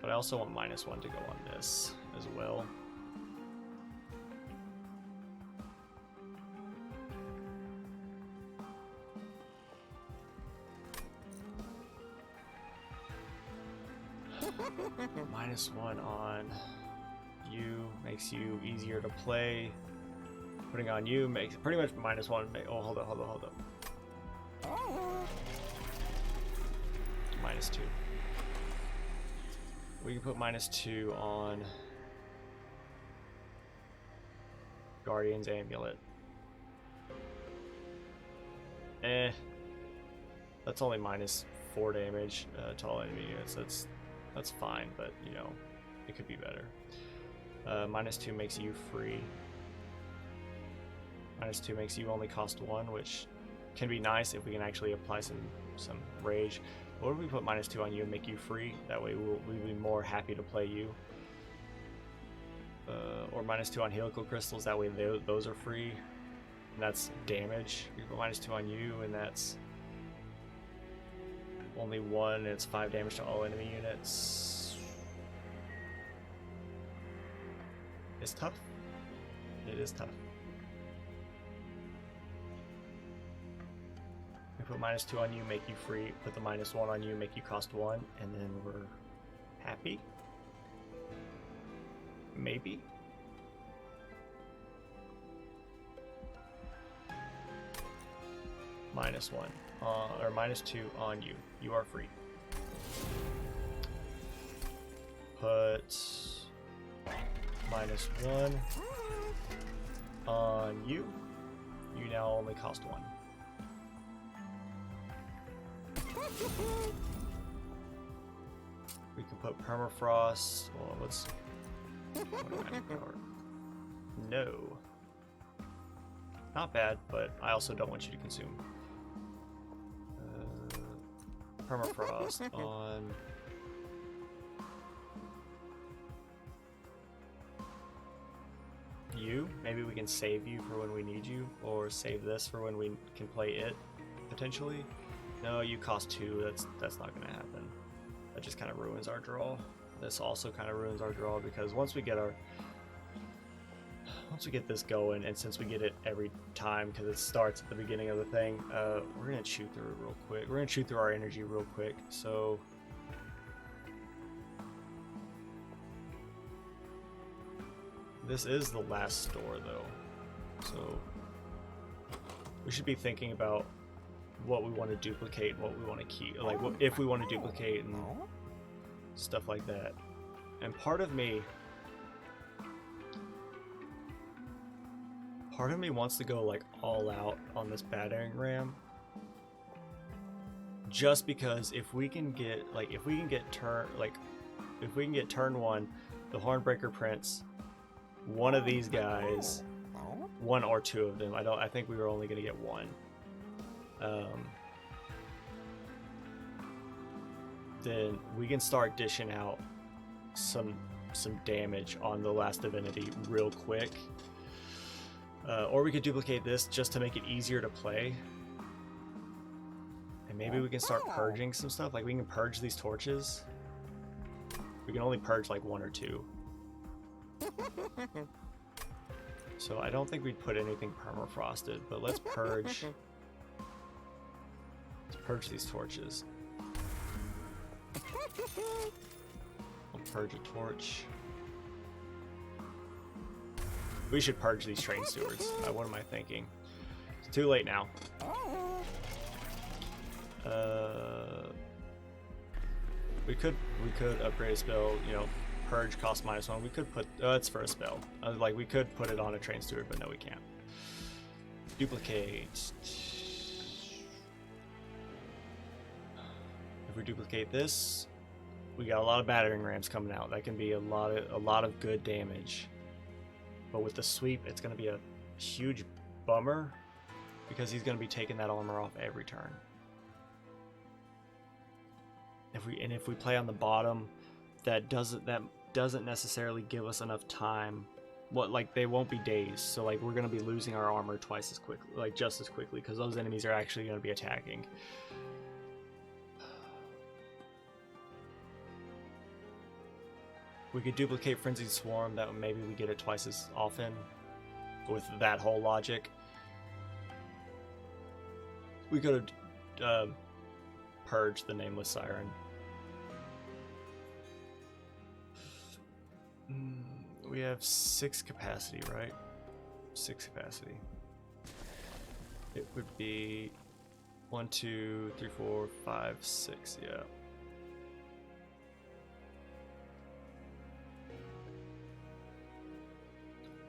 I also want -1 to go on this as well. -1 on you makes you easier to play. Putting on you makes pretty much -1. Oh, hold up. -2. We can put -2 on Guardian's Amulet. That's only -4 damage to all enemy units. That's fine, but you know, it could be better. -2 makes you free. -2 makes you only cost 1, which can be nice if we can actually apply some rage. What if we put -2 on you and make you free? That way we'll be more happy to play you. Or -2 on helical crystals. That way those are free. And that's damage. We put -2 on you, and that's only 1. And it's 5 damage to all enemy units. It's tough. It is tough. We put -2 on you, make you free. Put the -1 on you, make you cost 1, and then we're happy. Maybe. -1 or -2 on you. You are free. Put -1 on you. You now only cost 1. We can put permafrost. Well, what's magic power? No. Not bad, but I also don't want you to consume. Permafrost on you. Maybe we can save you for when we need you, or save this for when we can play it, potentially. No, you cost 2. That's not gonna happen. That just kind of ruins our draw. This also kind of ruins our draw, because once we get this going, and since we get it every time because it starts at the beginning of the thing, we're gonna chew through it real quick. We're gonna chew through our energy real quick. So this is the last store though, so we should be thinking about what we want to duplicate and what we want to keep, like what if we want to duplicate and stuff like that. And part of me wants to go like all out on this battering ram, just because if we can get turn 1 the Hornbreaker Prince, one of these guys, 1 or 2 of them. I think we were only gonna get 1. Then we can start dishing out some damage on the last divinity real quick. Or we could duplicate this just to make it easier to play. And maybe we can start purging some stuff. Like we can purge these torches. We can only purge like 1 or 2. So I don't think we'd put anything permafrosted, but let's purge. Let's purge these torches. I'll purge a torch. We should purge these train stewards. What am I thinking? It's too late now. We could upgrade a spell. You know, purge cost -1. We could put. It's for a spell. Like we could put it on a train steward, but no, we can't. Duplicate. If we duplicate this, we got a lot of battering rams coming out. That can be a lot of good damage. But with the sweep, it's going to be a huge bummer because he's going to be taking that armor off every turn. If we play on the bottom, that doesn't necessarily give us enough time. They won't be days, so like we're going to be losing our armor twice as quickly, like just as quickly, because those enemies are actually going to be attacking. We could duplicate Frenzied Swarm, that maybe we get it twice as often with that whole logic. We could purge the Nameless Siren. We have 6 capacity, right? 6 capacity. It would be 1, 2, 3, 4, 5, 6, yeah.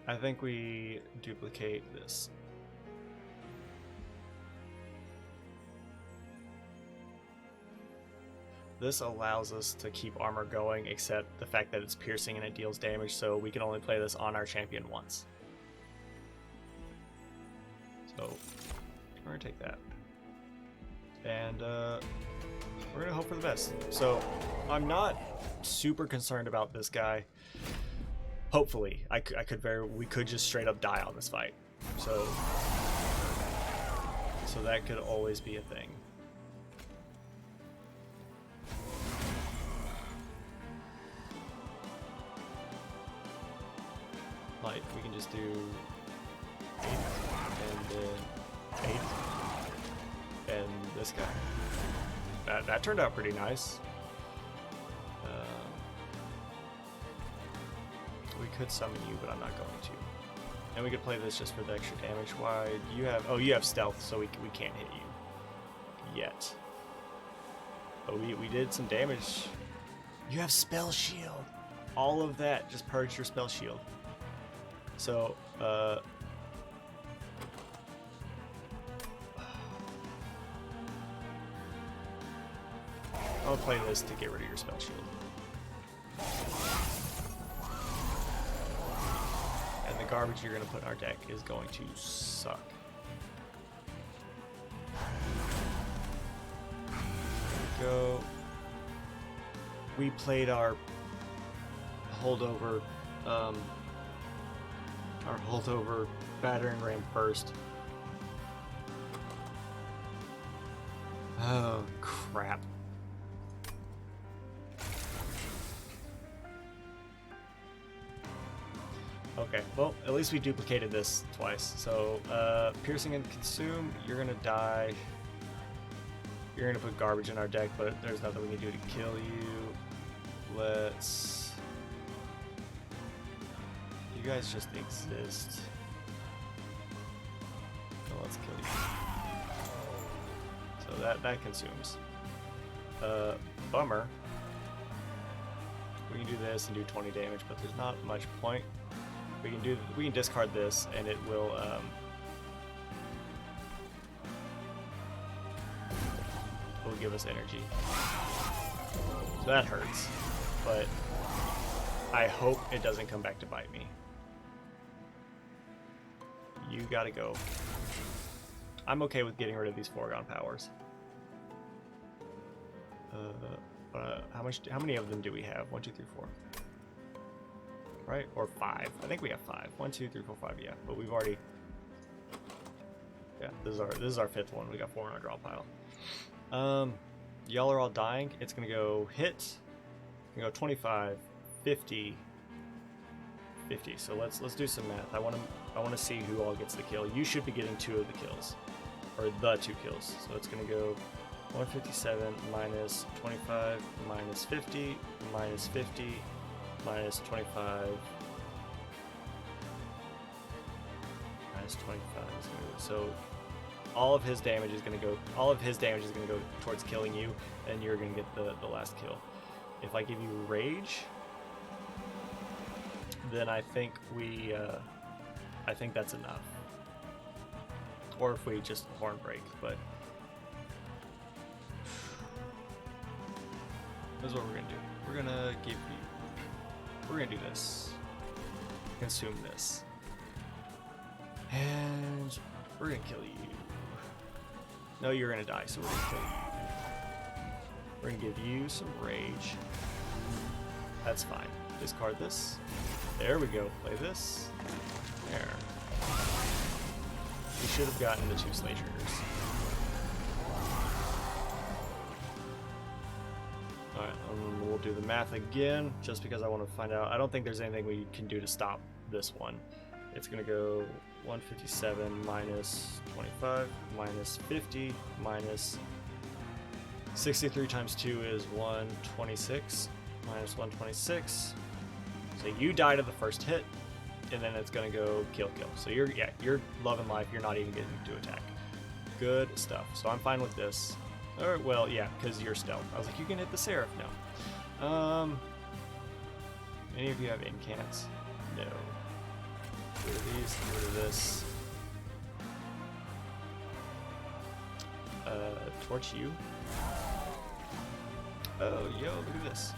I think we duplicate this. This allows us to keep armor going, except the fact that it's piercing and it deals damage, so we can only play this on our champion once. So, we're gonna take that. And we're gonna hope for the best. So, I'm not super concerned about this guy. Hopefully, we could just straight up die on this fight. So that could always be a thing. Like, we can just do 8 and then 8 and this guy. That turned out pretty nice. We could summon you, but I'm not going to. And we could play this just for the extra damage. Why? You have... Oh, you have stealth, so we can't hit you. Yet. But we did some damage. You have spell shield. All of that just purged your spell shield. So, I'll play this to get rid of your spell shield. And the garbage you're going to put in our deck is going to suck. There we go. We played our holdover, battering ram first. Oh, crap. Okay, well, at least we duplicated this twice. So, piercing and consume, you're gonna die. You're gonna put garbage in our deck, but there's nothing we can do to kill you. Let's... You guys just exist. So let's kill you. So that consumes. Bummer. We can do this and do 20 damage, but there's not much point. We can discard this and it will give us energy. So that hurts, but I hope it doesn't come back to bite me. You gotta go. I'm okay with getting rid of these foregone powers. How many of them do we have? 1, 2, 3, 4. Right? Or 5. I think we have 5. 1, 2, 3, 4, 5. Yeah, but we've already. Yeah, this is our 5th one. We got 4 in our draw pile. Y'all are all dying. It's gonna go hit. It's gonna go 25, 50, 50. So let's do some math. I want to see who all gets the kill. You should be getting 2 of the kills, or the 2 kills. So it's gonna go 157 minus 25 minus 50 minus 50 minus 25 minus 25. So all of his damage is going to go. All of his damage is going to go towards killing you, and you're going to get the last kill. If I give you rage, then I think I think that's enough. Or if we just horn break, but this is what we're gonna do. We're gonna give you. We're gonna do this. Consume this, and we're gonna kill you. No, you're gonna die, so we're gonna kill you. We're gonna give you some rage. That's fine. Discard this. There we go. Play this. There. We should have gotten the 2 slay triggers. Alright, we'll do the math again, just because I want to find out. I don't think there's anything we can do to stop this one. It's going to go 157 minus 25 minus 50 minus 63 times 2 is 126 minus 126. So you die to the first hit, and then it's gonna go kill. So you're loving life. You're not even getting to attack. Good stuff. So I'm fine with this. Or well, yeah, because you're stealth. I was like, you can hit the Seraph. No. Any of you have incants? No. Get rid of these. Get rid of this. Torch you. Oh, yo, look at this.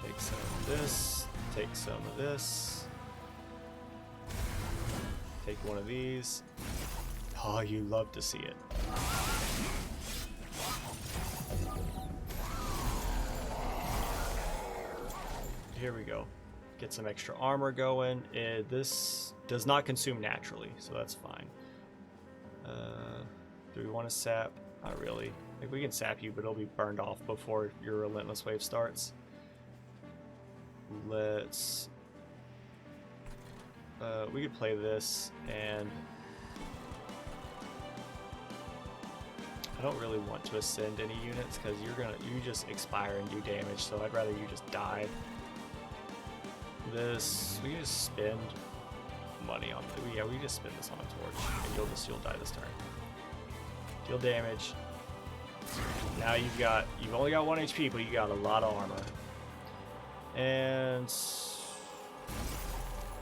Take some of this. Take some of this. Take one of these. Oh, you love to see it. Here we go. Get some extra armor going. This does not consume naturally, so that's fine. Do we want to sap? Not really. Like, we can sap you, but it'll be burned off before your relentless wave starts. Let's... we could play this, and... I don't really want to ascend any units, because you just expire and do damage, so I'd rather you just die. This... we can just spend money on... yeah, we can just spend this on a torch, and you'll die this turn. Deal damage. Now you've only got 1 HP, but you got a lot of armor. And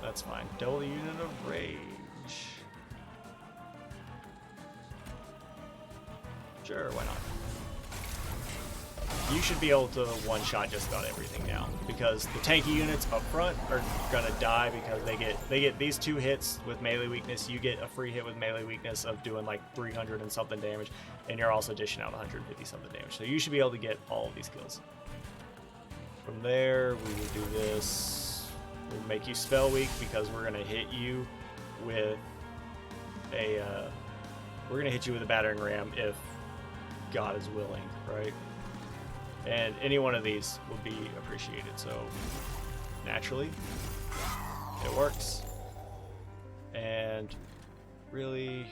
that's fine. Double the unit of rage. Sure, why not? You should be able to one-shot just about everything now, because the tanky units up front are gonna die because they get these 2 hits with melee weakness. You get a free hit with melee weakness of doing like 300 and something damage, and you're also dishing out 150 something damage. So you should be able to get all of these kills. From there, we will do this. We'll make you spell weak because we're gonna hit you with a battering ram if God is willing, right? And any one of these will be appreciated. So naturally, it works. And really,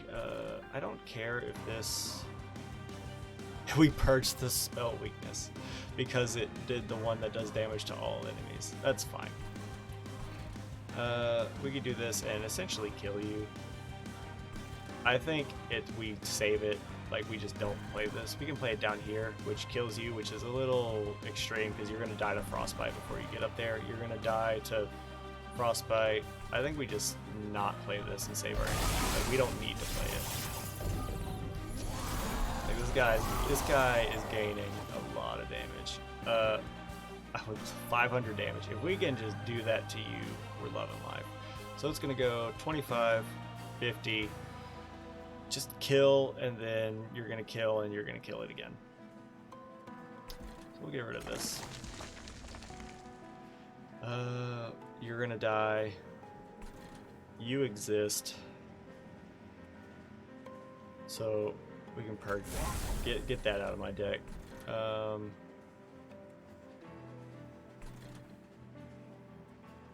I don't care if this. We purged the spell weakness because it did the one that does damage to all enemies. That's fine. We could do this and essentially kill you. I think we save it, like we just don't play this. We can play it down here, which kills you, which is a little extreme because you're going to die to frostbite before you get up there. You're going to die to frostbite. I think we just not play this and save our energy. Like, we don't need to play it. Like, this guy is gaining a lot of damage. 500 damage. If we can just do that to you, we're loving life. So it's going to go 25, 50. Just kill, and then you're gonna kill, and you're gonna kill it again. So we'll get rid of this. You're gonna die. You exist. So we can purge. Get that out of my deck.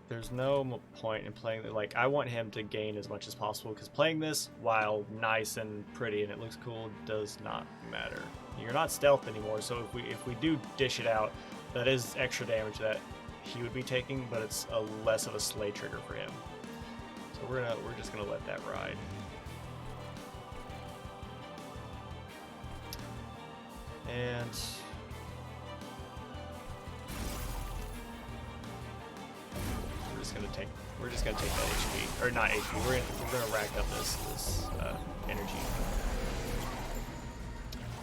There's no point in playing, like, I want him to gain as much as possible, because playing this, while nice and pretty and it looks cool, does not matter. You're not stealth anymore, so if we do dish it out, that is extra damage that he would be taking, but it's less of a slay trigger for him. So we're just gonna let that ride. And we're just gonna take that HP, or not HP. We're gonna rack up this energy.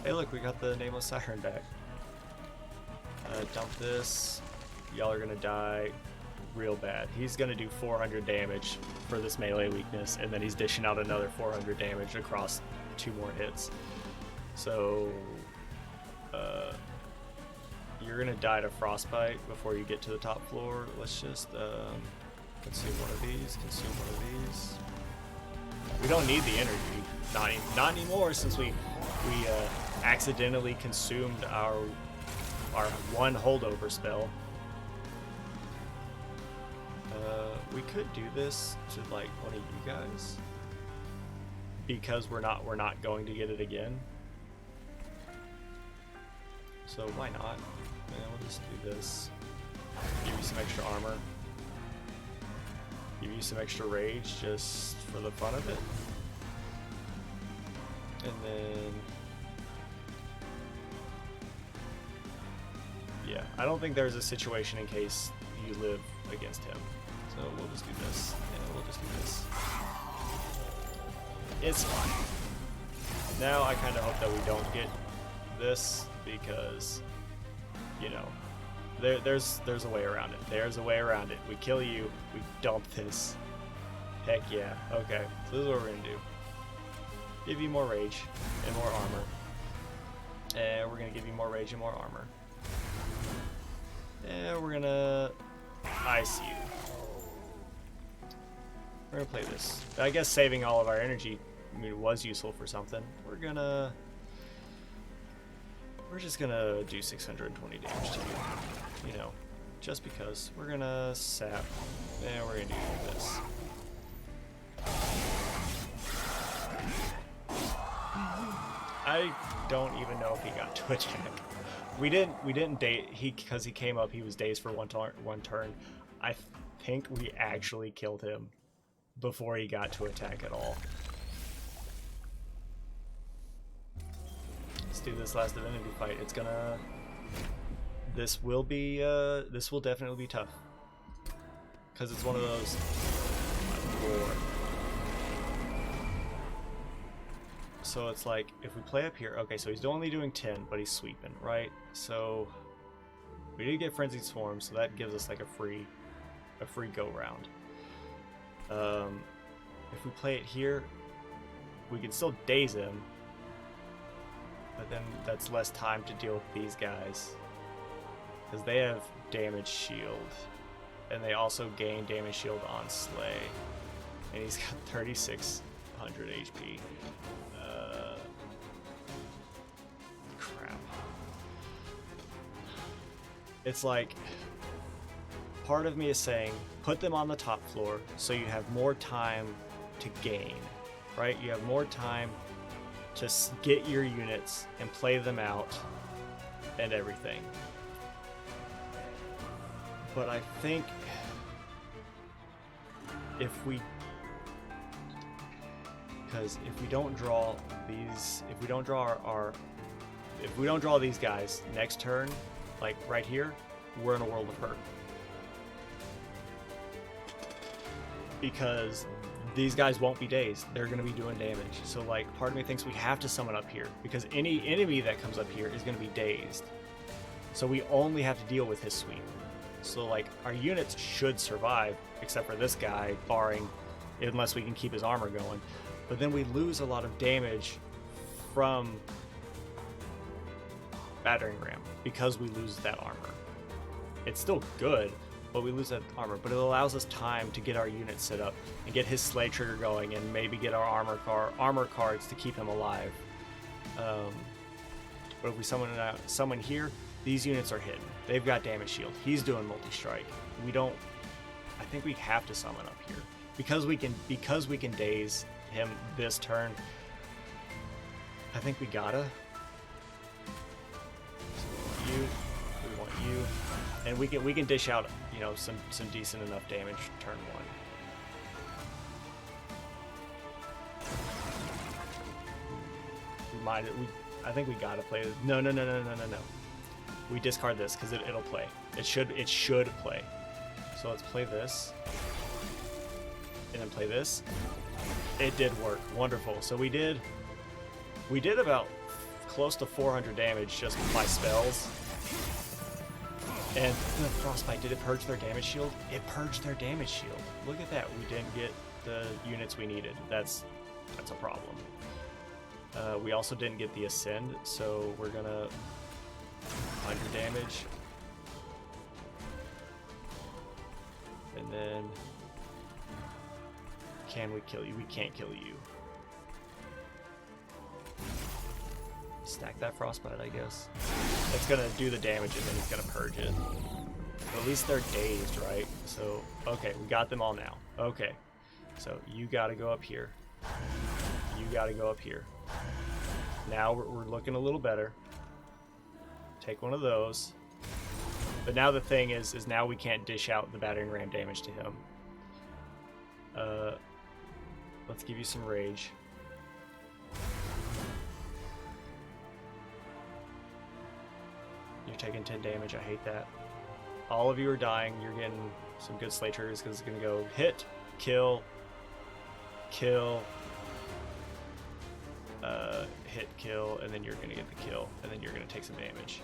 Hey, look, we got the Nameless Siren back. Dump this. Y'all are gonna die real bad. He's gonna do 400 damage for this melee weakness, and then he's dishing out another 400 damage across 2 more hits. So you're gonna die to frostbite before you get to the top floor. Let's just consume one of these, consume one of these. We don't need the energy. Not anymore, since we accidentally consumed our one holdover spell. We could do this to like one of you guys, because we're not going to get it again. So why not? Yeah, we'll just do this. Give you some extra armor. Give you some extra rage just for the fun of it. And then... yeah, I don't think there's a situation in case you live against him. So we'll just do this. Yeah, we'll just do this. It's fine. Now I kind of hope that we don't get this because, you know, there's a way around it. There's a way around it. We kill you, we dump this. Heck yeah. Okay, so this is what we're gonna do. Give you more rage and more armor. And we're gonna give you more rage and more armor. And we're gonna ice you. We're gonna play this. I guess saving all of our energy, I mean, was useful for something. We're just gonna do 620 damage to you. You know, just because. We're gonna sap. And we're gonna do this. I don't even know if he got to attack. We didn't date because he came up. He was dazed for one turn. I think we actually killed him before he got to attack at all. Let's do this last divinity fight. It's gonna. This will be. This will definitely be tough because it's one of those. Lord. So it's like, if we play up here, okay, so he's only doing 10, but he's sweeping, right? So we did get Frenzied Swarm, so that gives us like a free go round. If we play it here, we can still daze him, but then that's less time to deal with these guys. Because they have damage shield, and they also gain damage shield on Slay. And he's got 3,600 HP. Crap. It's like, part of me is saying, put them on the top floor so you have more time to gain, right? You have more time to get your units and play them out and everything. But I think if we don't draw these, if we don't draw these guys next turn, like right here, we're in a world of hurt. Because these guys won't be dazed. They're going to be doing damage. So like, part of me thinks we have to summon up here because any enemy that comes up here is going to be dazed. So we only have to deal with his sweep. So like, our units should survive, except for this guy, barring, unless we can keep his armor going. But then we lose a lot of damage from battering ram because we lose that armor. It's still good, but we lose that armor. But it allows us time to get our units set up and get his Slay trigger going, and maybe get our armor cards to keep him alive. But if we summon here, these units are hidden. They've got damage shield. He's doing multi-strike. We don't. I think we have to summon up here because we can daze him this turn. I think we gotta. So we want you, and we can dish out, you know, some decent enough damage turn one. I think we gotta play. No. We discard this because it'll play. It should play. So let's play this, and then play this. It did work. Wonderful. So we did about close to 400 damage just by spells. And the Frostbite, did it purge their damage shield? It purged their damage shield. Look at that. We didn't get the units we needed. That's a problem. We also didn't get the Ascend, so we're gonna 100 damage. And then, can we kill you? We can't kill you. Stack that Frostbite, I guess. It's gonna do the damage and then it's gonna purge it. But at least they're dazed, right? So, okay, we got them all now. Okay, so you gotta go up here. You gotta go up here. Now we're looking a little better. Take one of those. But now the thing is now we can't dish out the battering ram damage to him. Let's give you some rage. You're taking 10 damage. I hate that. All of you are dying. You're getting some good slay triggers because it's going to go hit, kill, kill, hit, kill, and then you're going to get the kill, and then you're going to take some damage.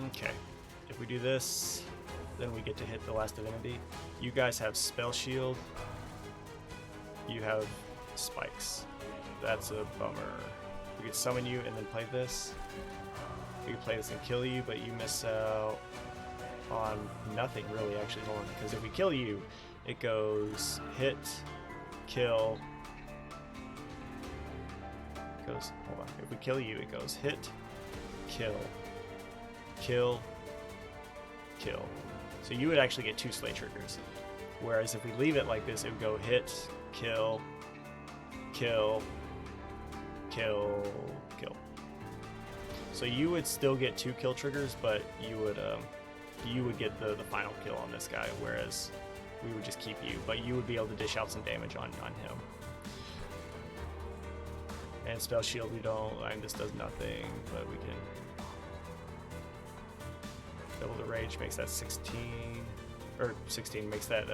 Okay. If we do this, then we get to hit the last divinity. You guys have spell shield. You have spikes. That's a bummer. We could summon you and then play this. We could play this and kill you, but you miss out on nothing really, actually. Hold on, because if we kill you, it goes hit, kill. Hold on. If we kill you, it goes hit, kill, kill, kill. So you would actually get 2 slay triggers. Whereas if we leave it like this, it would go hit, kill, kill, kill, kill. So you would still get 2 kill triggers, but you would get the final kill on this guy, whereas we would just keep you. But you would be able to dish out some damage on him. And spell shield, we don't. This does nothing, but we can double the rage, makes that 16, or 16 makes that.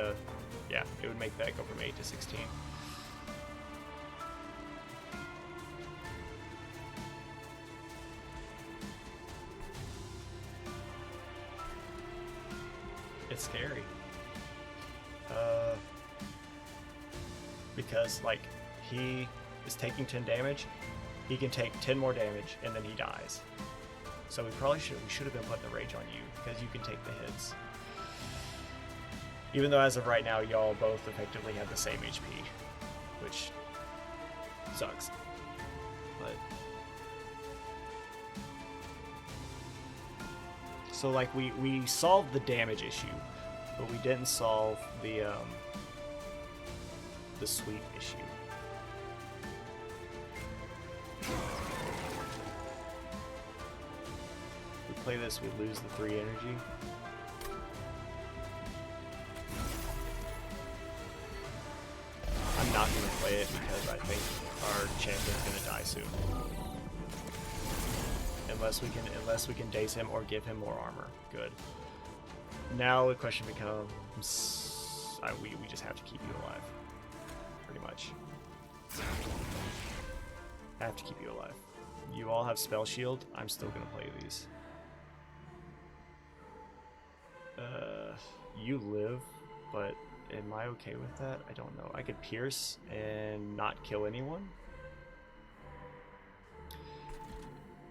Yeah, it would make that go from 8 to 16. It's scary. Because like he is taking 10 damage, he can take 10 more damage and then he dies. So we should have been putting the rage on you because you can take the hits. Even though as of right now y'all both effectively have the same HP, which sucks. But so like we solved the damage issue, but we didn't solve the sweep issue. We play this, we lose the 3 energy. I'm not going to play it because I think our champion's going to die soon. Unless we can daze him or give him more armor. Good. Now the question becomes, we just have to keep you alive. Pretty much. I have to keep you alive. You all have spell shield. I'm still going to play these. You live, but am I okay with that? I don't know. I could pierce and not kill anyone.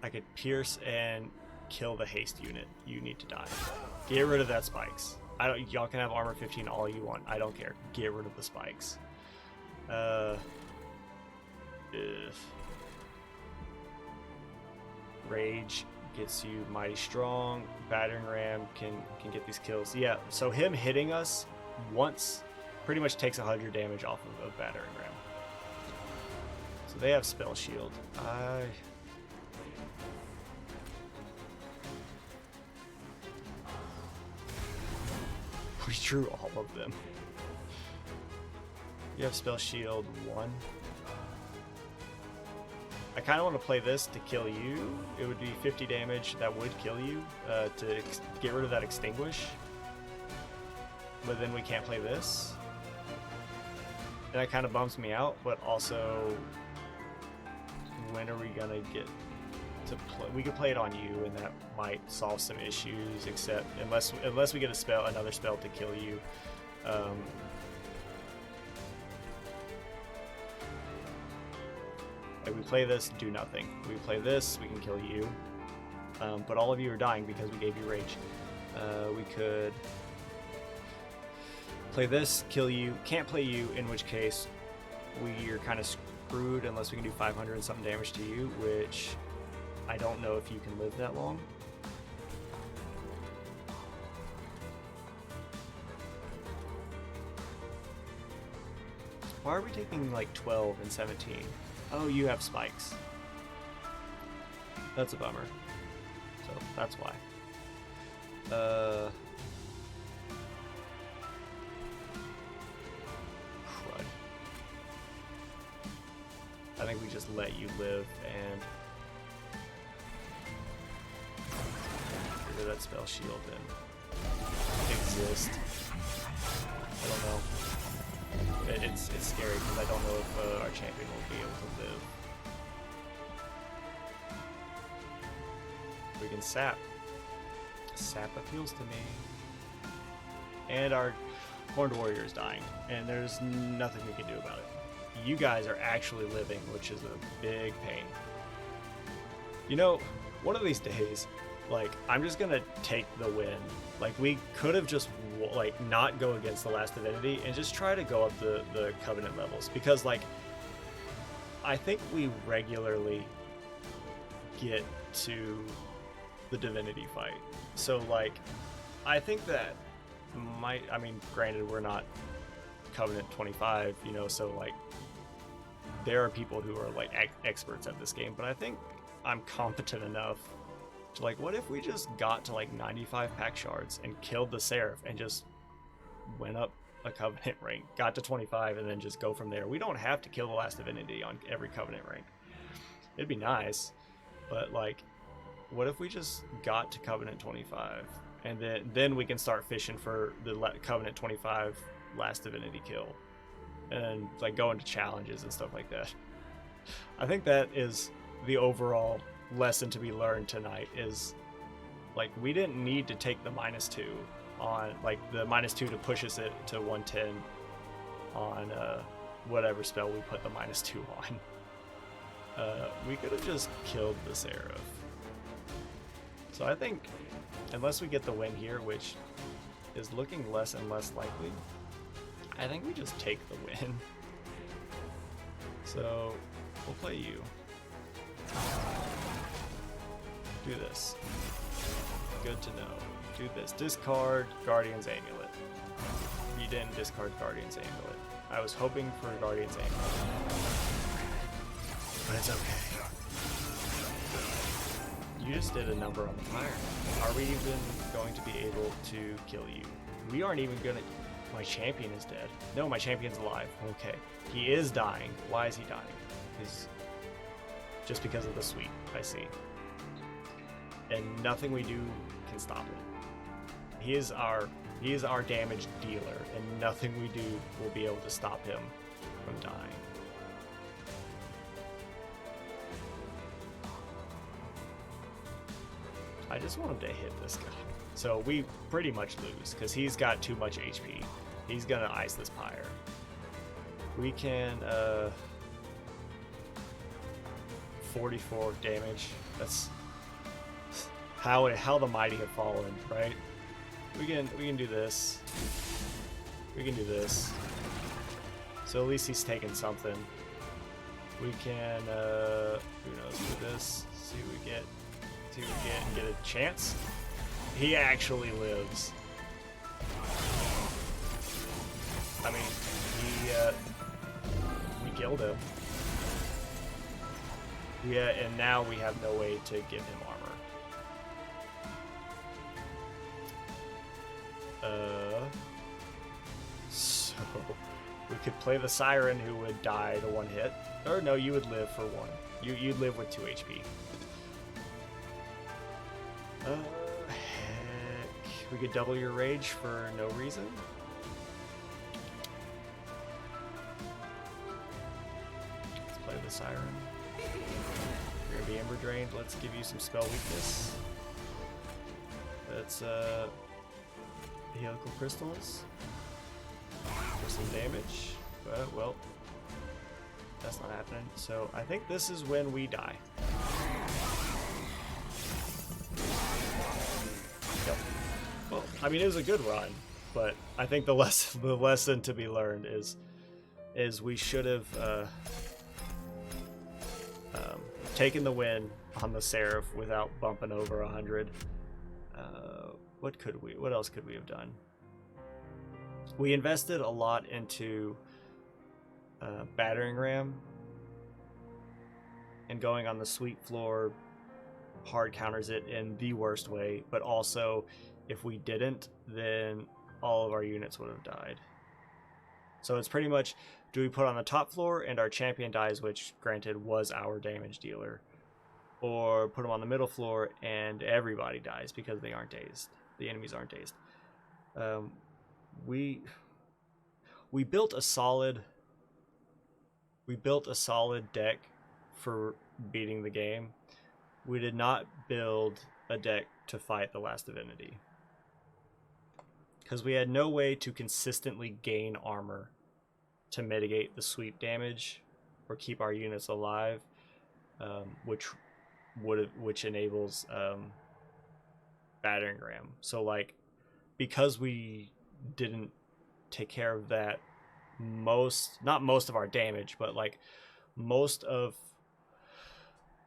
I could pierce and kill the haste unit. You need to die. Get rid of that spikes. Y'all can have armor 15 all you want. I don't care. Get rid of the spikes. Rage gets you mighty strong. Battering ram can get these kills. Yeah, so him hitting us once pretty much takes 100 damage off of battering ram. So they have spell shield. We drew all of them. You have spell shield 1. I kind of want to play this to kill you. It would be 50 damage that would kill you to get rid of that extinguish. But then we can't play this. And that kind of bums me out, but also when are we going to get to play? We could play it on you and that might solve some issues, except unless we get another spell to kill you. If we play this, do nothing. We play this, we can kill you. But all of you are dying because we gave you rage. We could play this, kill you, can't play you, in which case we are kind of screwed unless we can do 500 and something damage to you, which I don't know if you can live that long. Why are we taking like 12 and 17? Oh, you have spikes. That's a bummer. That's why. Crud. I think we just let you live and get rid of that spell shield and exist. I don't know. It's scary because I don't know if our champion will be able to live. We can sap. Sap appeals to me. And our Horned Warrior is dying, and there's nothing we can do about it. You guys are actually living, which is a big pain. You know, one of these days, like, I'm just gonna take the win. Like, we could have just, like, not go against the last divinity and just try to go up the Covenant levels. Because, like, I think we regularly get to the divinity fight. So, like, I think that might, I mean, granted, we're not Covenant 25, you know, so, like, there are people who are, like, experts at this game, but I think I'm competent enough to, like, what if we just got to, like, 95 pack shards and killed the Seraph and just went up a Covenant rank, got to 25, and then just go from there. We don't have to kill the last divinity on every Covenant rank. It'd be nice, but, like, what if we just got to Covenant 25 and then we can start fishing for the Covenant 25 last divinity kill and, like, go into challenges and stuff like that. I think that is the overall lesson to be learned tonight, is, like, we didn't need to take the -2 on, like, the -2 to push us it to 110 on whatever spell we put the -2 on. We could have just killed the Seraph. So I think, unless we get the win here, which is looking less and less likely, I think we just take the win. So we'll play you. Do this. Good to know. Do this. Discard Guardian's Amulet. You didn't discard Guardian's Amulet. I was hoping for Guardian's Amulet, but it's okay. You just did a number on the fire. Are we even going to be able to kill you? We aren't even gonna... My champion is dead. No, my champion's alive. Okay. He is dying. Why is he dying? Is just because of the sweep, I see. And nothing we do can stop it. He is our damage dealer, and nothing we do will be able to stop him from dying. I just want him to hit this guy. So we pretty much lose, because he's got too much HP. He's gonna ice this pyre. We can 44 damage. That's how the mighty have fallen, right? We can do this. We can do this. So at least he's taking something. We can who knows, do this. See what we get. See what we get and get a chance. He actually lives. I mean, we killed him. Yeah, and now we have no way to give him armor. So we could play the Siren, who would die to 1 hit. Or no, you would live for 1. You'd live with 2 HP. Heck. We could double your rage for no reason. Let's play the Siren. You're gonna be Ember Drained. Let's give you some spell weakness. That's Helical Crystals for some damage. But, well, that's not happening. So I think this is when we die. Yep. Well, I mean, it was a good run, but I think the lesson to be learned is we should have taken the win on the Seraph without bumping over 100. What else could we have done? We invested a lot into battering ram and going on the sweep floor hard counters it in the worst way, but also if we didn't, then all of our units would have died. So it's pretty much, do we put on the top floor and our champion dies, which granted was our damage dealer, or put them on the middle floor and everybody dies because they aren't dazed. The enemies aren't dazed. We built a solid deck for beating the game. We did not build a deck to fight the last divinity, because we had no way to consistently gain armor to mitigate the sweep damage or keep our units alive, which enables battering ram. So like, because we didn't take care of that, not most of our damage, but like most of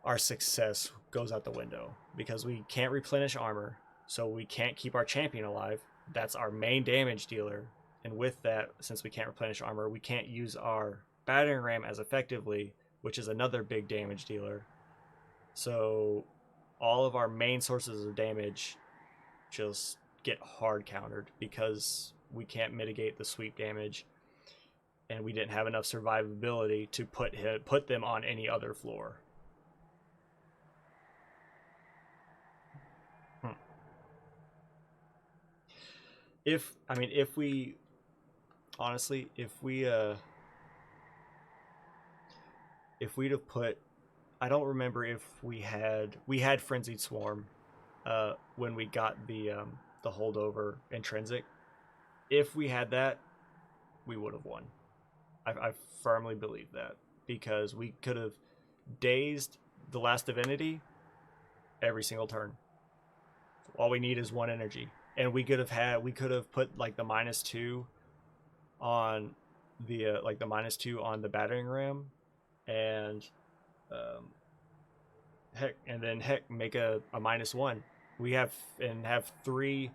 our success goes out the window because we can't replenish armor, so we can't keep our champion alive. That's our main damage dealer, and with that, since we can't replenish armor, we can't use our battering ram as effectively, which is another big damage dealer. So all of our main sources of damage just get hard countered because we can't mitigate the sweep damage, and we didn't have enough survivability to put them on any other floor. If we honestly, if we'd have put, I don't remember if we had Frenzied Swarm when we got the holdover intrinsic. If we had that, we would have won. I firmly believe that, because we could have dazed the last divinity every single turn. All we need is one energy, and we could have put like the -2 on the -2 on the battering ram, and make a -1. We have 3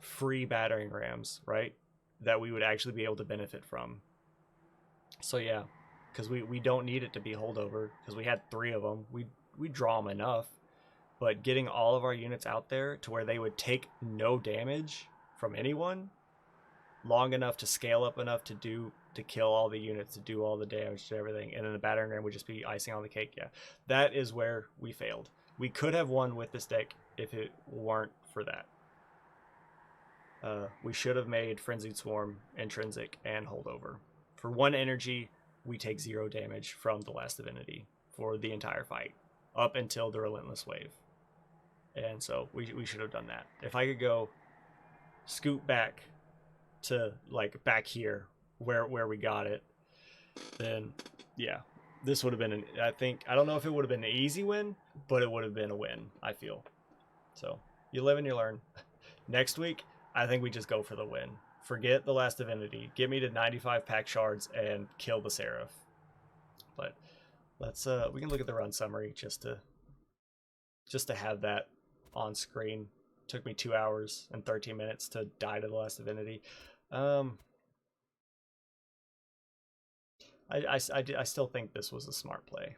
free battering rams, right? That we would actually be able to benefit from. So yeah, because we don't need it to be holdover, because we had 3 of them. We draw them enough, but getting all of our units out there to where they would take no damage from anyone long enough to scale up enough to kill all the units, to do all the damage to everything, and then the battering ram would just be icing on the cake. Yeah, that is where we failed. We could have won with this deck if it weren't for that. We should have made Frenzied Swarm intrinsic and holdover. For 1 energy, we take 0 damage from the last divinity for the entire fight up until the relentless wave. And so we should have done that. If I could go scoot back to like back here where we got it, then yeah, this would have been I don't know if it would have been an easy win, but it would have been a win, I feel. So you live and you learn. Next week, I think we just go for the win. Forget the last divinity. Get me to 95 pack shards and kill the Seraph. But let's we can look at the run summary just to have that on screen. Took me 2 hours and 13 minutes to die to the last divinity. I still think this was a smart play.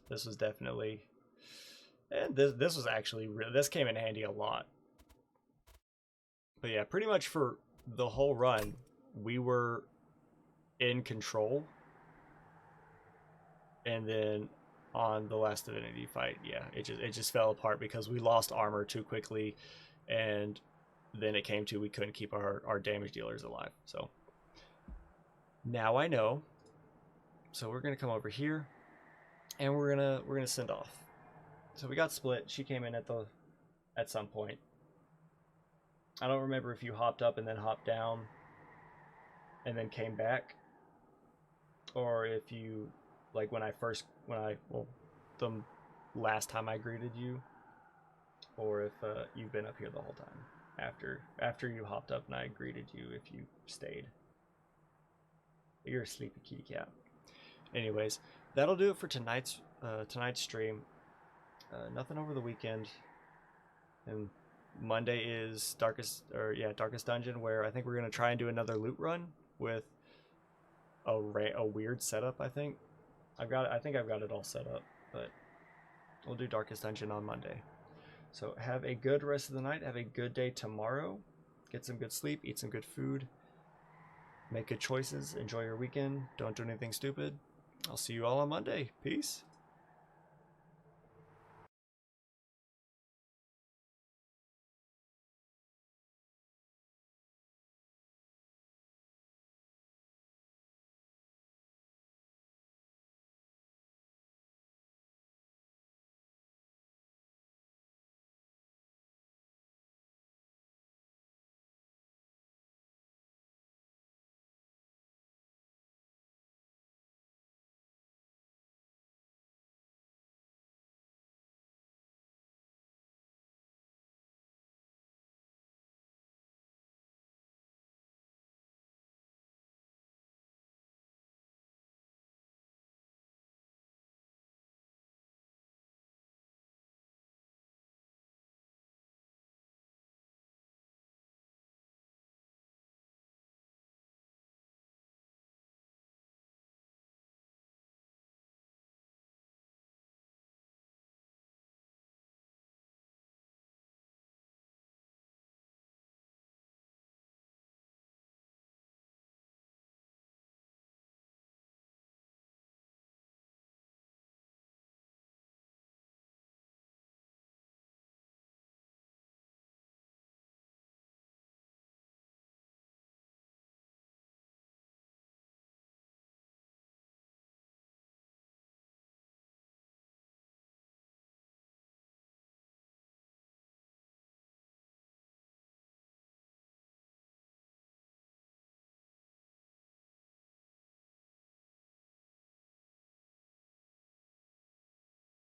This was definitely, and this was actually this came in handy a lot. But yeah, pretty much for the whole run, we were in control, and then on the last divinity fight, yeah, it just fell apart because we lost armor too quickly, and then it came to we couldn't keep our damage dealers alive. So now I know. So we're gonna come over here, and we're gonna send off. So we got split. She came in at some point. I don't remember if you hopped up and then hopped down and then came back, or if you, like the last time I greeted you, or if you've been up here the whole time after you hopped up and I greeted you, if you stayed. You're a sleepy kitty cat. Anyways, that'll do it for tonight's stream. Nothing over the weekend, and Monday is Darkest Dungeon, where I think we're gonna try and do another loot run with a weird setup. I think I've got it all set up, but We'll do Darkest Dungeon on Monday. So have a good rest of the night. Have a good day tomorrow. Get some good sleep. Eat some good food. Make good choices. Enjoy your weekend. Don't do anything stupid. I'll see you all on Monday. Peace.